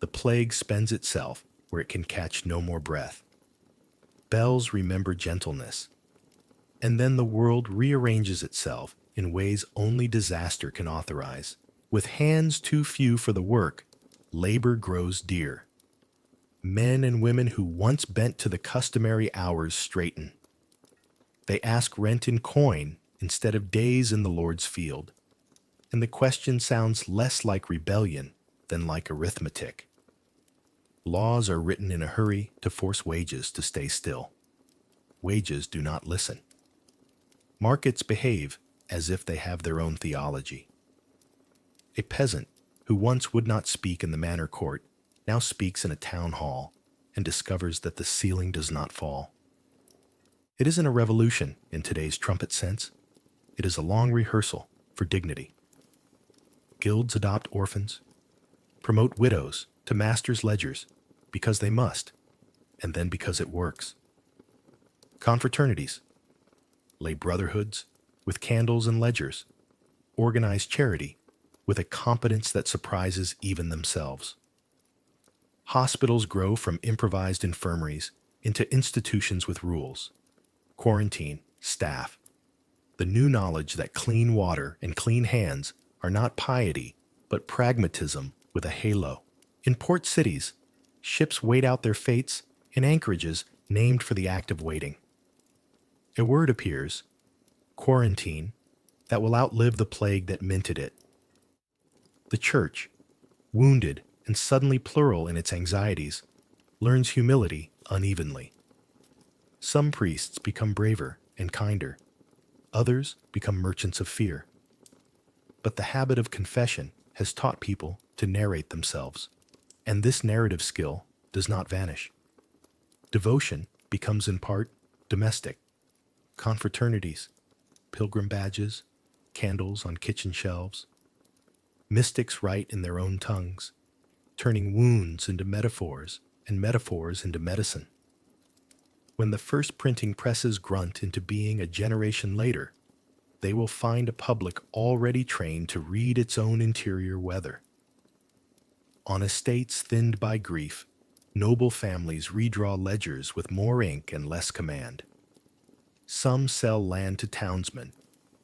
The plague spends itself where it can catch no more breath. Bells remember gentleness. And then the world rearranges itself in ways only disaster can authorize. With hands too few for the work, labor grows dear. Men and women who once bent to the customary hours straighten. They ask rent in coin instead of days in the Lord's field. And the question sounds less like rebellion than like arithmetic. Laws are written in a hurry to force wages to stay still. Wages do not listen. Markets behave as if they have their own theology. A peasant who once would not speak in the manor court now speaks in a town hall and discovers that the ceiling does not fall. It isn't a revolution in today's trumpet sense. It is a long rehearsal for dignity. Guilds adopt orphans, promote widows to masters' ledgers because they must, and then because it works. Confraternities lay brotherhoods with candles and ledgers, organize charity with a competence that surprises even themselves. Hospitals grow from improvised infirmaries into institutions with rules, quarantine, staff. The new knowledge that clean water and clean hands are not piety, but pragmatism with a halo. In port cities, ships wait out their fates in anchorages named for the act of waiting. A word appears, quarantine, that will outlive the plague that minted it. The church, wounded and suddenly plural in its anxieties, learns humility unevenly. Some priests become braver and kinder. Others become merchants of fear. But the habit of confession has taught people to narrate themselves, and this narrative skill does not vanish. Devotion becomes in part domestic. Confraternities, pilgrim badges, candles on kitchen shelves. Mystics write in their own tongues, turning wounds into metaphors and metaphors into medicine. When the first printing presses grunt into being a generation later, they will find a public already trained to read its own interior weather. On estates thinned by grief, noble families redraw ledgers with more ink and less command. Some sell land to townsmen,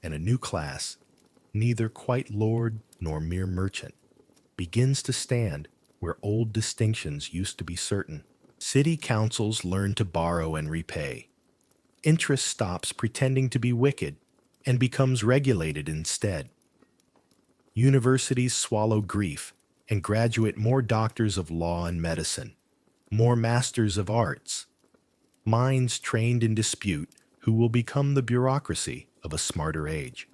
and a new class, neither quite lord nor mere merchant, begins to stand where old distinctions used to be certain. City councils learn to borrow and repay. Interest stops pretending to be wicked and becomes regulated instead. Universities swallow grief and graduate more doctors of law and medicine, more masters of arts, minds trained in dispute who will become the bureaucracy of a smarter age.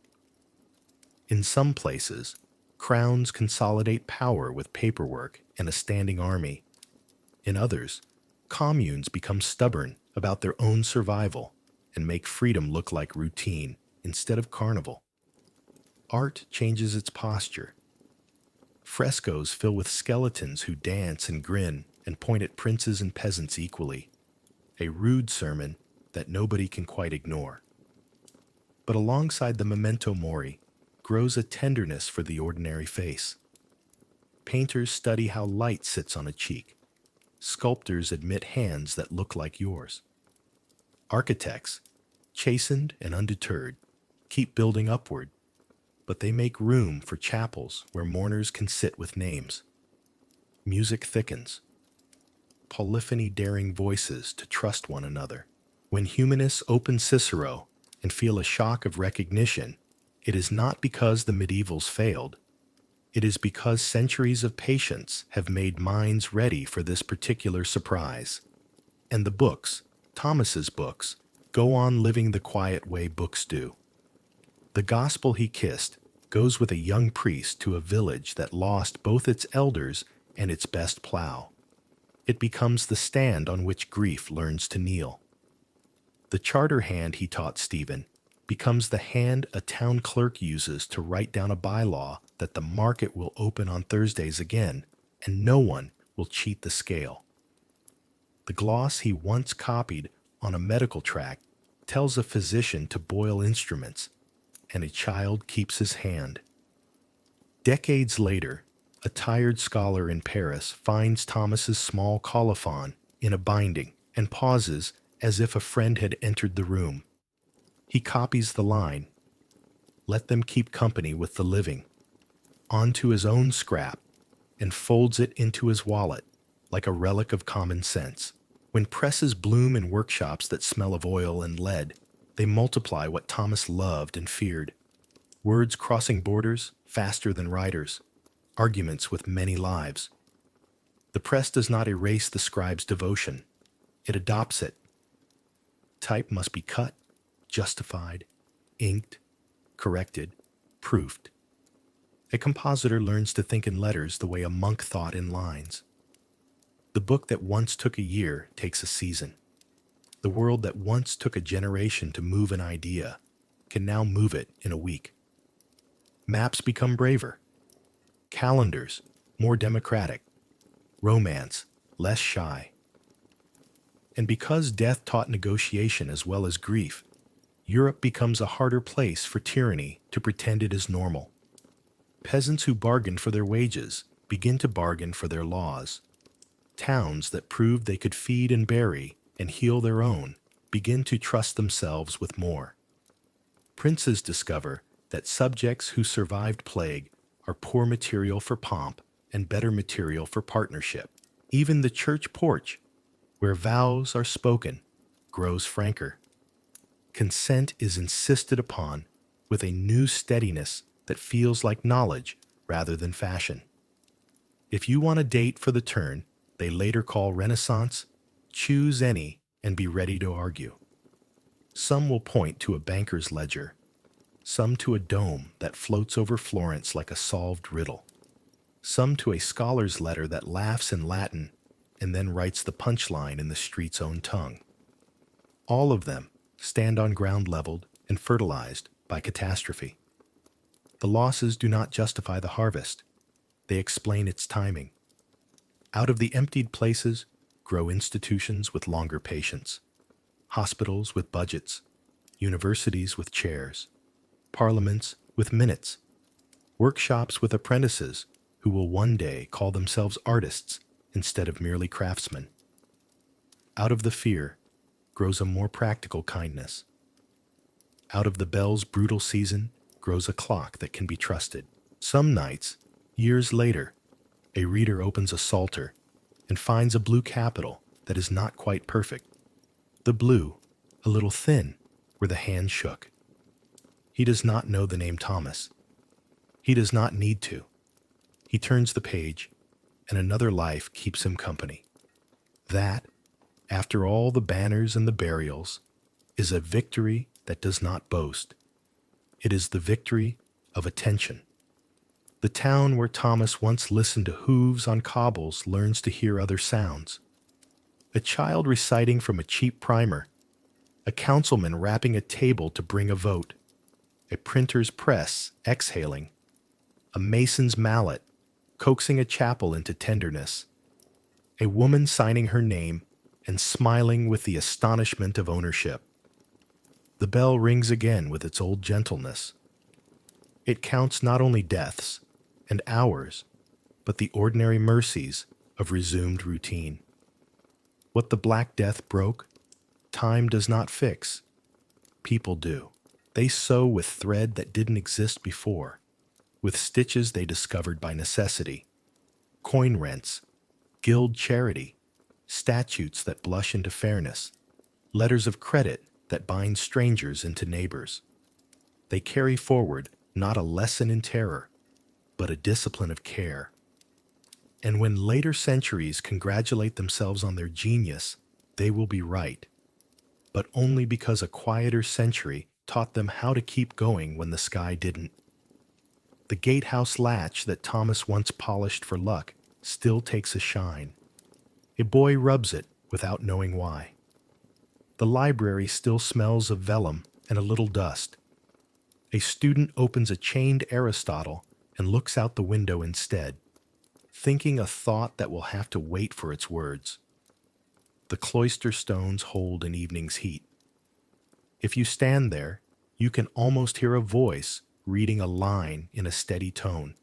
In some places, crowns consolidate power with paperwork and a standing army. In others, communes become stubborn about their own survival and make freedom look like routine instead of carnival. Art changes its posture. Frescoes fill with skeletons who dance and grin and point at princes and peasants equally. A rude sermon that nobody can quite ignore. But alongside the memento mori grows a tenderness for the ordinary face. Painters study how light sits on a cheek. Sculptors admit hands that look like yours. Architects, chastened and undeterred, keep building upward, but they make room for chapels where mourners can sit with names. Music thickens. Polyphony daring voices to trust one another. When humanists open Cicero and feel a shock of recognition, it is not because the medievals failed. It is because centuries of patience have made minds ready for this particular surprise. And the books, Thomas's books, go on living the quiet way books do. The gospel he kissed goes with a young priest to a village that lost both its elders and its best plow. It becomes the stand on which grief learns to kneel. The charter hand he taught Stephen becomes the hand a town clerk uses to write down a bylaw that the market will open on Thursdays again, and no one will cheat the scale. The gloss he once copied on a medical tract tells a physician to boil instruments, and a child keeps his hand. Decades later, a tired scholar in Paris finds Thomas's small colophon in a binding and pauses as if a friend had entered the room. He copies the line, "Let them keep company with the living," onto his own scrap and folds it into his wallet like a relic of common sense. When presses bloom in workshops that smell of oil and lead, they multiply what Thomas loved and feared. Words crossing borders faster than writers, arguments with many lives. The press does not erase the scribe's devotion. It adopts it. Type must be cut, justified, inked, corrected, proofed. A compositor learns to think in letters the way a monk thought in lines. The book that once took a year takes a season. The world that once took a generation to move an idea can now move it in a week. Maps become braver. Calendars, more democratic. Romance, less shy. And because death taught negotiation as well as grief, Europe becomes a harder place for tyranny to pretend it is normal. Peasants who bargain for their wages begin to bargain for their laws. Towns that proved they could feed and bury and heal their own begin to trust themselves with more. Princes discover that subjects who survived plague are poor material for pomp and better material for partnership. Even the church porch, where vows are spoken, grows franker. Consent is insisted upon with a new steadiness that feels like knowledge rather than fashion. If you want a date for the turn they later call Renaissance, choose any and be ready to argue. Some will point to a banker's ledger, some to a dome that floats over Florence like a solved riddle, some to a scholar's letter that laughs in Latin and then writes the punchline in the street's own tongue. All of them stand on ground leveled and fertilized by catastrophe. The losses do not justify the harvest. They explain its timing. Out of the emptied places grow institutions with longer patience, hospitals with budgets, universities with chairs, parliaments with minutes, workshops with apprentices who will one day call themselves artists instead of merely craftsmen. Out of the fear grows a more practical kindness. Out of the bell's brutal season grows a clock that can be trusted. Some nights, years later, a reader opens a psalter and finds a blue capital that is not quite perfect. The blue, a little thin, where the hand shook. He does not know the name Thomas. He does not need to. He turns the page, and another life keeps him company. That, after all the banners and the burials, is a victory that does not boast. It is the victory of attention. The town where Thomas once listened to hooves on cobbles learns to hear other sounds. A child reciting from a cheap primer, a councilman rapping a table to bring a vote, a printer's press exhaling, a mason's mallet coaxing a chapel into tenderness, a woman signing her name and smiling with the astonishment of ownership. The bell rings again with its old gentleness. It counts not only deaths and hours, but the ordinary mercies of resumed routine. What the Black Death broke, time does not fix. People do. They sew with thread that didn't exist before, with stitches they discovered by necessity, coin rents, guild charity, statutes that blush into fairness, letters of credit that bind strangers into neighbors. They carry forward not a lesson in terror, but a discipline of care. And when later centuries congratulate themselves on their genius, they will be right, but only because a quieter century taught them how to keep going when the sky didn't. The gatehouse latch that Thomas once polished for luck still takes a shine. A boy rubs it without knowing why. The library still smells of vellum and a little dust. A student opens a chained Aristotle and looks out the window instead, thinking a thought that will have to wait for its words. The cloister stones hold an evening's heat. If you stand there, you can almost hear a voice reading a line in a steady tone,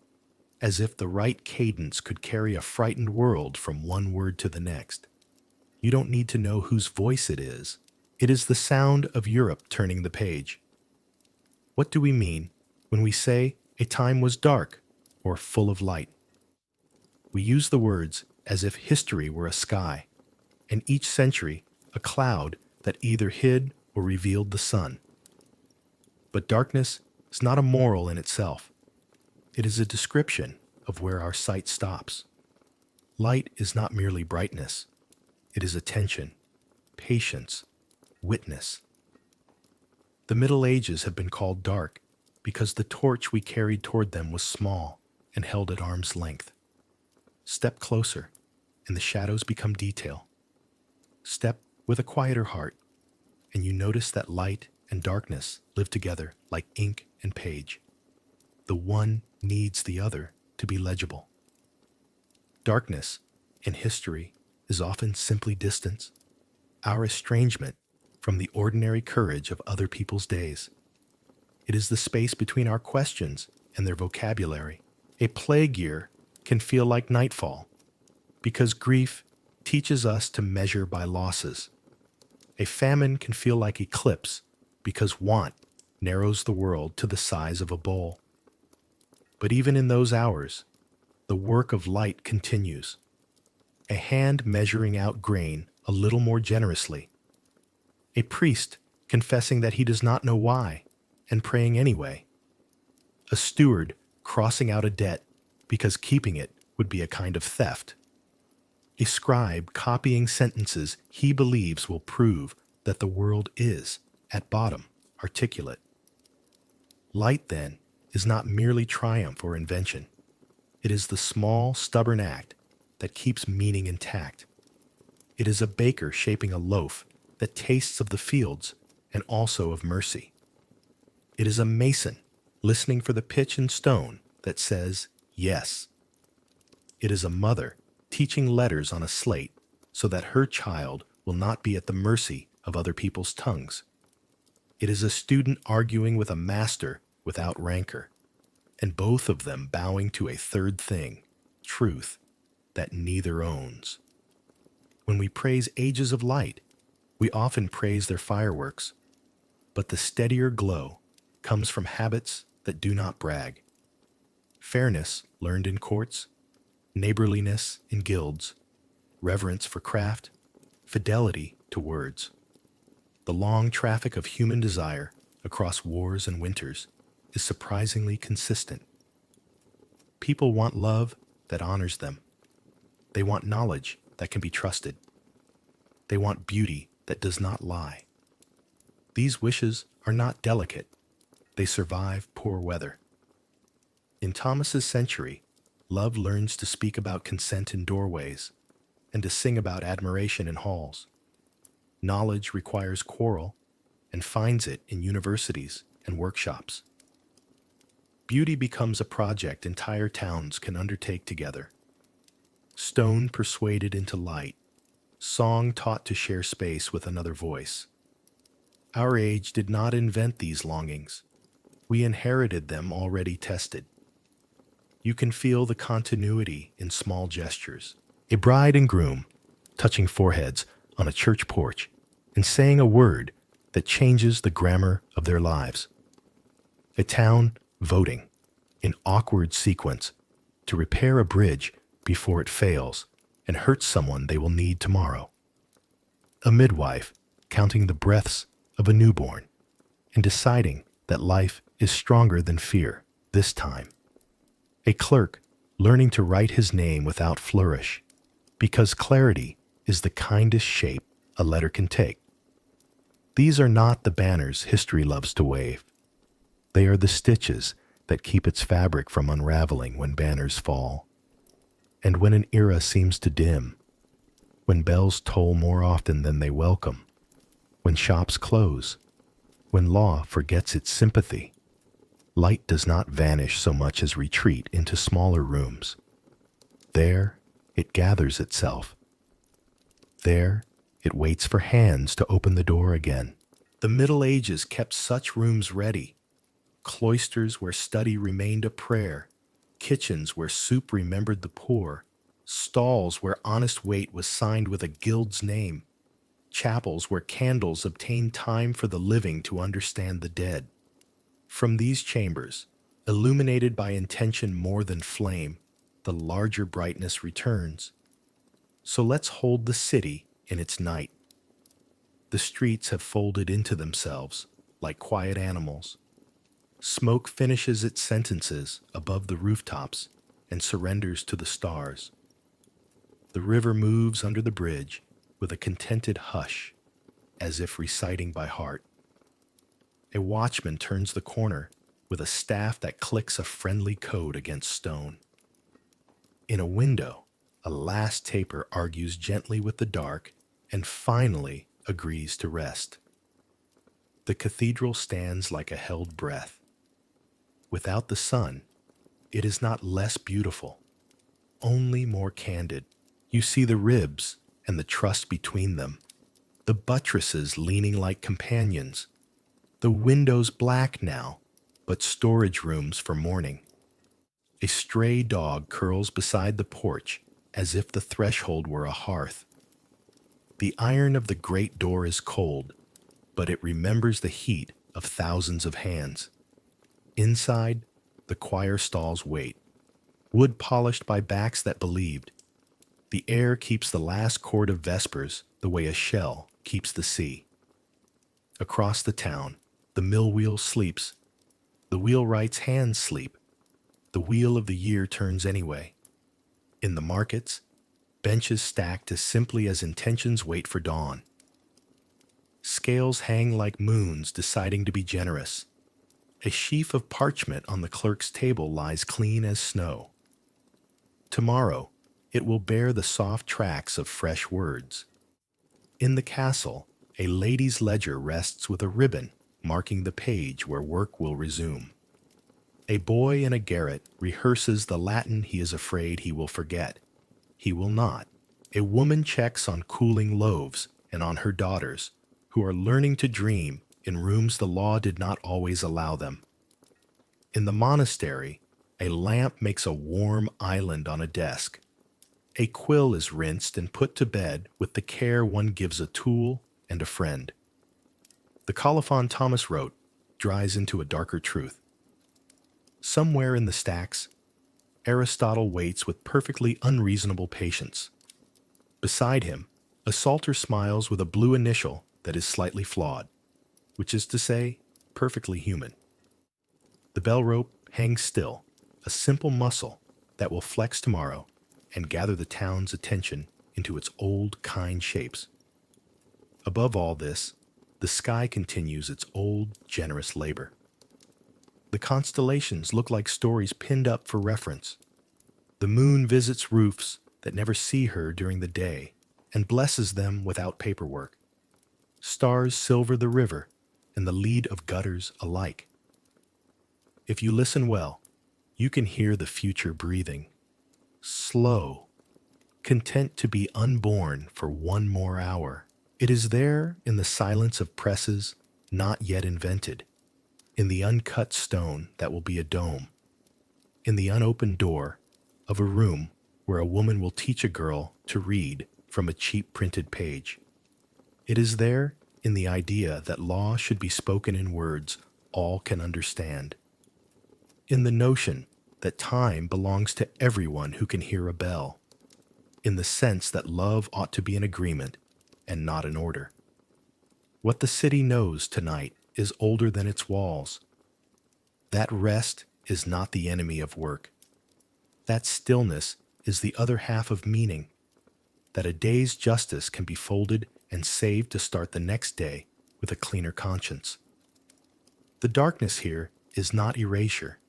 as if the right cadence could carry a frightened world from one word to the next. You don't need to know whose voice it is. It is the sound of Europe turning the page. What do we mean when we say a time was dark or full of light? We use the words as if history were a sky, and each century a cloud that either hid or revealed the sun. But darkness is not a moral in itself. It is a description of where our sight stops. Light is not merely brightness. It is attention, patience, witness. The Middle Ages have been called dark because the torch we carried toward them was small and held at arm's length. Step closer, and the shadows become detail. Step with a quieter heart, and you notice that light and darkness live together like ink and page. The one needs the other to be legible. Darkness, in history, is often simply distance, our estrangement from the ordinary courage of other people's days. It is the space between our questions and their vocabulary. A plague year can feel like nightfall, because grief teaches us to measure by losses. A famine can feel like eclipse because want narrows the world to the size of a bowl. But even in those hours, the work of light continues. A hand measuring out grain a little more generously. A priest confessing that he does not know why and praying anyway. A steward crossing out a debt because keeping it would be a kind of theft. A scribe copying sentences he believes will prove that the world is, at bottom, articulate. Light, then, is not merely triumph or invention. It is the small, stubborn act that keeps meaning intact. It is a baker shaping a loaf that tastes of the fields and also of mercy. It is a mason listening for the pitch and stone that says yes. It is a mother teaching letters on a slate so that her child will not be at the mercy of other people's tongues. It is a student arguing with a master without rancor, and both of them bowing to a third thing, truth, that neither owns. When we praise ages of light, we often praise their fireworks, but the steadier glow comes from habits that do not brag. Fairness learned in courts, neighborliness in guilds, reverence for craft, fidelity to words. The long traffic of human desire across wars and winters is surprisingly consistent. People want love that honors them. They want knowledge that can be trusted. They want beauty that does not lie. These wishes are not delicate. They survive poor weather. In Thomas's century, love learns to speak about consent in doorways and to sing about admiration in halls. Knowledge requires quarrel and finds it in universities and workshops. Beauty becomes a project entire towns can undertake together. Stone persuaded into light, song taught to share space with another voice. Our age did not invent these longings. We inherited them already tested. You can feel the continuity in small gestures. A bride and groom touching foreheads on a church porch and saying a word that changes the grammar of their lives. A town voting in awkward sequence to repair a bridge before it fails and hurts someone they will need tomorrow. A midwife counting the breaths of a newborn and deciding that life is stronger than fear this time. A clerk learning to write his name without flourish because clarity is the kindest shape a letter can take. These are not the banners history loves to wave. They are the stitches that keep its fabric from unraveling when banners fall. And when an era seems to dim, when bells toll more often than they welcome, when shops close, when law forgets its sympathy, light does not vanish so much as retreat into smaller rooms. There it gathers itself. There it waits for hands to open the door again. The Middle Ages kept such rooms ready. Cloisters where study remained a prayer, kitchens where soup remembered the poor, stalls where honest weight was signed with a guild's name, chapels where candles obtained time for the living to understand the dead. From these chambers, illuminated by intention more than flame, the larger brightness returns. So let's hold the city in its night. The streets have folded into themselves like quiet animals. Smoke finishes its sentences above the rooftops and surrenders to the stars. The river moves under the bridge with a contented hush, as if reciting by heart. A watchman turns the corner with a staff that clicks a friendly code against stone. In a window, a last taper argues gently with the dark and finally agrees to rest. The cathedral stands like a held breath. Without the sun, it is not less beautiful, only more candid. You see the ribs and the trust between them, the buttresses leaning like companions, the windows black now, but storage rooms for morning. A stray dog curls beside the porch as if the threshold were a hearth. The iron of the great door is cold, but it remembers the heat of thousands of hands. Inside, the choir stalls wait, wood polished by backs that believed. The air keeps the last chord of vespers the way a shell keeps the sea. Across the town, the mill wheel sleeps. The wheelwright's hands sleep. The wheel of the year turns anyway. In the markets, benches stacked as simply as intentions wait for dawn. Scales hang like moons deciding to be generous. A sheaf of parchment on the clerk's table lies clean as snow. Tomorrow, it will bear the soft tracks of fresh words. In the castle, a lady's ledger rests with a ribbon marking the page where work will resume. A boy in a garret rehearses the Latin he is afraid he will forget. He will not. A woman checks on cooling loaves and on her daughters, who are learning to dream in rooms the law did not always allow them. In the monastery, a lamp makes a warm island on a desk. A quill is rinsed and put to bed with the care one gives a tool and a friend. The colophon Thomas wrote dries into a darker truth. Somewhere in the stacks, Aristotle waits with perfectly unreasonable patience. Beside him, a Psalter smiles with a blue initial that is slightly flawed, which is to say, perfectly human. The bell rope hangs still, a simple muscle that will flex tomorrow and gather the town's attention into its old, kind shapes. Above all this, the sky continues its old, generous labor. The constellations look like stories pinned up for reference. The moon visits roofs that never see her during the day and blesses them without paperwork. Stars silver the river and the lead of gutters alike. If you listen well, you can hear the future breathing. Slow, content to be unborn for one more hour. It is there in the silence of presses not yet invented, in the uncut stone that will be a dome, in the unopened door of a room where a woman will teach a girl to read from a cheap printed page. It is there in the idea that law should be spoken in words all can understand, in the notion that time belongs to everyone who can hear a bell, in the sense that love ought to be an agreement and not an order. What the city knows tonight is older than its walls. That rest is not the enemy of work. That stillness is the other half of meaning, that a day's justice can be folded and saved to start the next day with a cleaner conscience. The darkness here is not erasure,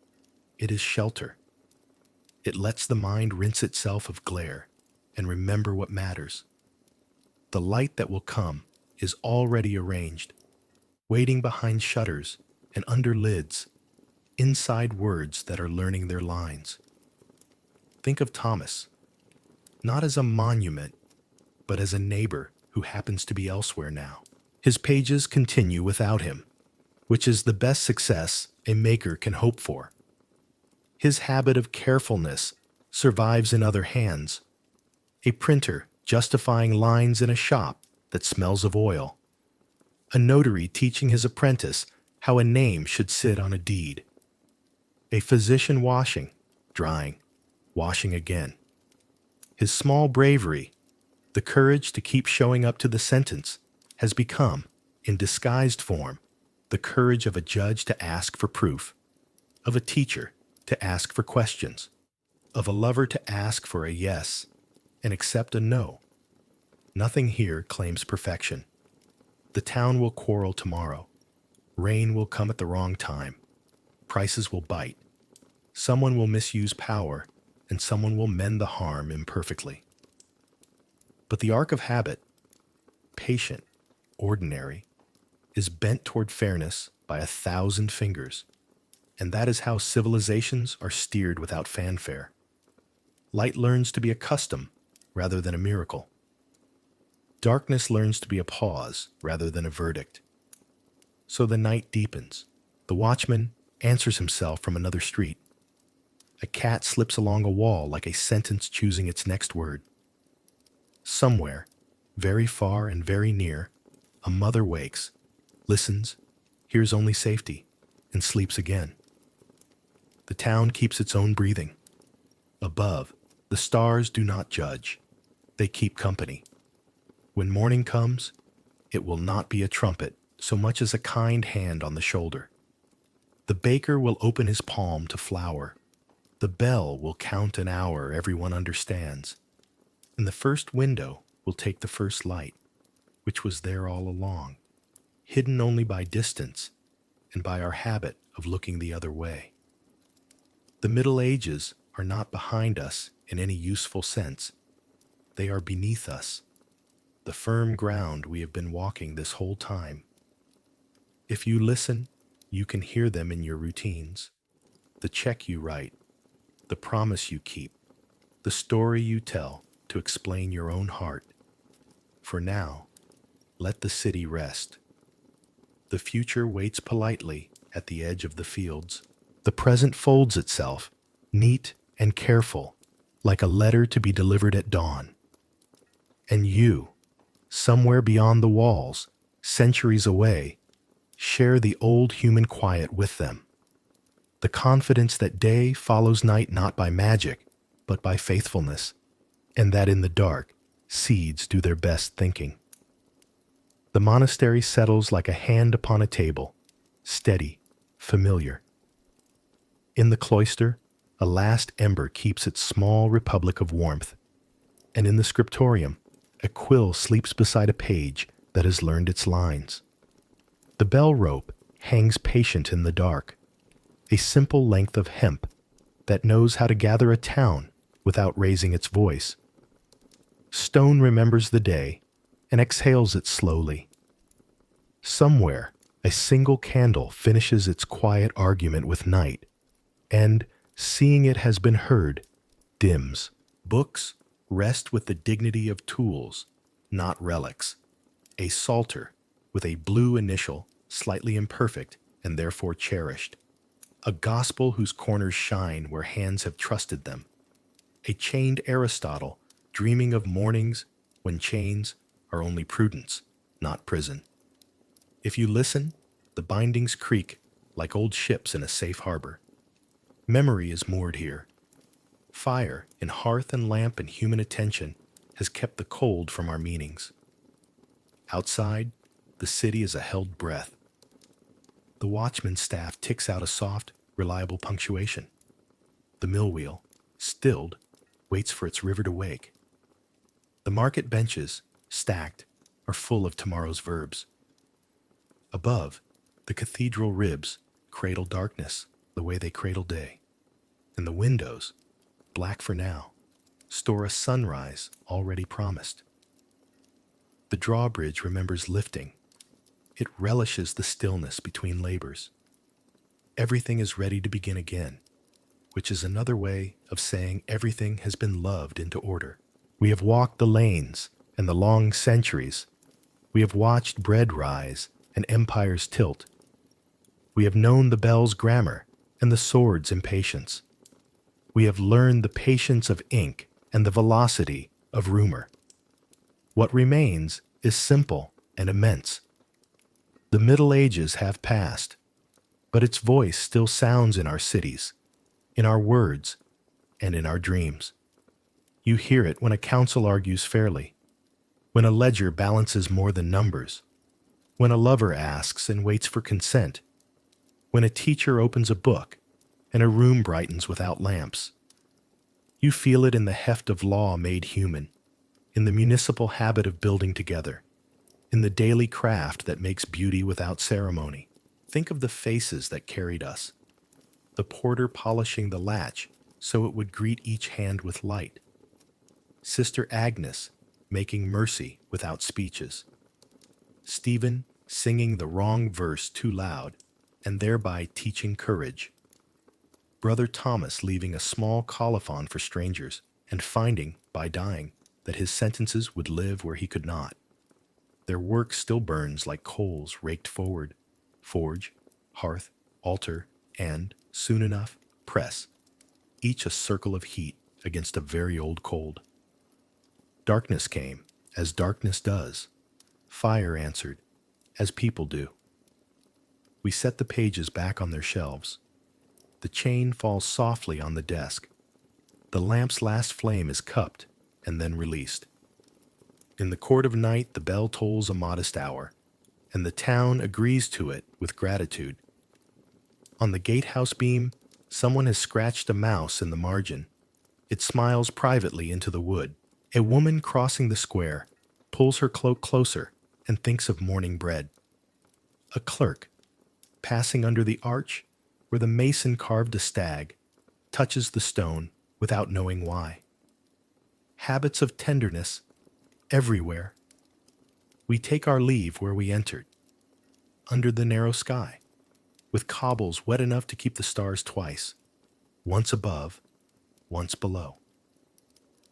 it is shelter. It lets the mind rinse itself of glare and remember what matters. The light that will come is already arranged, waiting behind shutters and under lids, inside words that are learning their lines. Think of Thomas, not as a monument, but as a neighbor who happens to be elsewhere now. His pages continue without him, which is the best success a maker can hope for. His habit of carefulness survives in other hands. A printer justifying lines in a shop that smells of oil. A notary teaching his apprentice how a name should sit on a deed. A physician washing, drying, washing again. His small bravery, the courage to keep showing up to the sentence, has become, in disguised form, the courage of a judge to ask for proof, of a teacher to ask for questions, of a lover to ask for a yes and accept a no. Nothing here claims perfection. The town will quarrel tomorrow. Rain will come at the wrong time. Prices will bite. Someone will misuse power, and someone will mend the harm imperfectly. But the arc of habit, patient, ordinary, is bent toward fairness by 1,000 fingers, and that is how civilizations are steered without fanfare. Light learns to be a custom rather than a miracle. Darkness learns to be a pause rather than a verdict. So the night deepens. The watchman answers himself from another street. A cat slips along a wall like a sentence choosing its next word. Somewhere, very far and very near, a mother wakes, listens, hears only safety, and sleeps again. The town keeps its own breathing. Above, the stars do not judge. They keep company. When morning comes, it will not be a trumpet so much as a kind hand on the shoulder. The baker will open his palm to flour. The bell will count an hour everyone understands. And the first window will take the first light, which was there all along, hidden only by distance and by our habit of looking the other way. The Middle Ages are not behind us in any useful sense. They are beneath us, the firm ground we have been walking this whole time. If you listen, you can hear them in your routines, the check you write, the promise you keep, the story you tell to explain your own heart. For now, let the city rest. The future waits politely at the edge of the fields. The present folds itself, neat and careful, like a letter to be delivered at dawn. And you, somewhere beyond the walls, centuries away, share the old human quiet with them. The confidence that day follows night not by magic, but by faithfulness, and that in the dark, seeds do their best thinking. The monastery settles like a hand upon a table, steady, familiar. In the cloister, a last ember keeps its small republic of warmth, and in the scriptorium, a quill sleeps beside a page that has learned its lines. The bell rope hangs patient in the dark, a simple length of hemp that knows how to gather a town without raising its voice. Stone remembers the day and exhales it slowly. Somewhere, a single candle finishes its quiet argument with night, and, seeing it has been heard, dims. Books rest with the dignity of tools, not relics. A psalter with a blue initial, slightly imperfect and therefore cherished. A gospel whose corners shine where hands have trusted them. A chained Aristotle dreaming of mornings when chains are only prudence, not prison. If you listen, the bindings creak like old ships in a safe harbor. Memory is moored here. Fire in hearth and lamp and human attention has kept the cold from our meanings. Outside, the city is a held breath. The watchman's staff ticks out a soft, reliable punctuation. The mill wheel, stilled, waits for its river to wake. The market benches, stacked, are full of tomorrow's verbs. Above, the cathedral ribs cradle darkness the way they cradle day. And the windows, black for now, store a sunrise already promised. The drawbridge remembers lifting. It relishes the stillness between labors. Everything is ready to begin again, which is another way of saying everything has been loved into order. We have walked the lanes and the long centuries. We have watched bread rise and empires tilt. We have known the bell's grammar and the sword's impatience. We have learned the patience of ink and the velocity of rumor. What remains is simple and immense. The Middle Ages have passed, but its voice still sounds in our cities, in our words, and in our dreams. You hear it when a council argues fairly, when a ledger balances more than numbers, when a lover asks and waits for consent, when a teacher opens a book and a room brightens without lamps. You feel it in the heft of law made human, in the municipal habit of building together, in the daily craft that makes beauty without ceremony. Think of the faces that carried us, the porter polishing the latch so it would greet each hand with light, Sister Agnes making mercy without speeches, Stephen singing the wrong verse too loud and thereby teaching courage, Brother Thomas leaving a small colophon for strangers and finding, by dying, that his sentences would live where he could not. Their work still burns like coals raked forward, forge, hearth, altar, and, soon enough, press, each a circle of heat against a very old cold. Darkness came, as darkness does. Fire answered, as people do. We set the pages back on their shelves. The chain falls softly on the desk. The lamp's last flame is cupped and then released. In the court of night, the bell tolls a modest hour, and the town agrees to it with gratitude. On the gatehouse beam, someone has scratched a mouse in the margin. It smiles privately into the wood. A woman crossing the square pulls her cloak closer and thinks of morning bread. A clerk, passing under the arch where the mason carved a stag, touches the stone without knowing why. Habits of tenderness everywhere. We take our leave where we entered, under the narrow sky, with cobbles wet enough to keep the stars twice, once above, once below.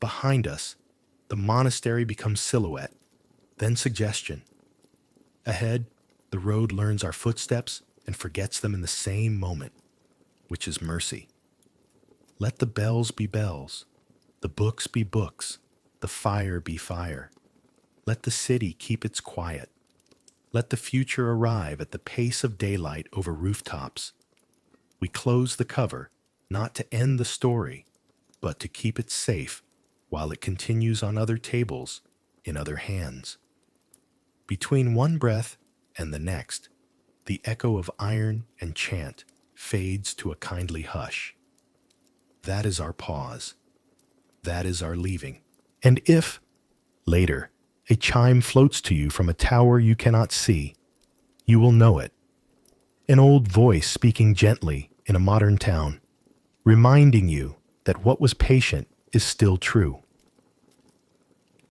Behind us, the monastery becomes silhouette, then suggestion. Ahead, the road learns our footsteps and forgets them in the same moment, which is mercy. Let the bells be bells, the books be books, the fire be fire. Let the city keep its quiet. Let the future arrive at the pace of daylight over rooftops. We close the cover, not to end the story, but to keep it safe while it continues on other tables, in other hands. Between one breath and the next, the echo of iron and chant fades to a kindly hush. That is our pause. That is our leaving. And if, later, a chime floats to you from a tower you cannot see, you will know it. An old voice speaking gently in a modern town, reminding you that what was patient is still true.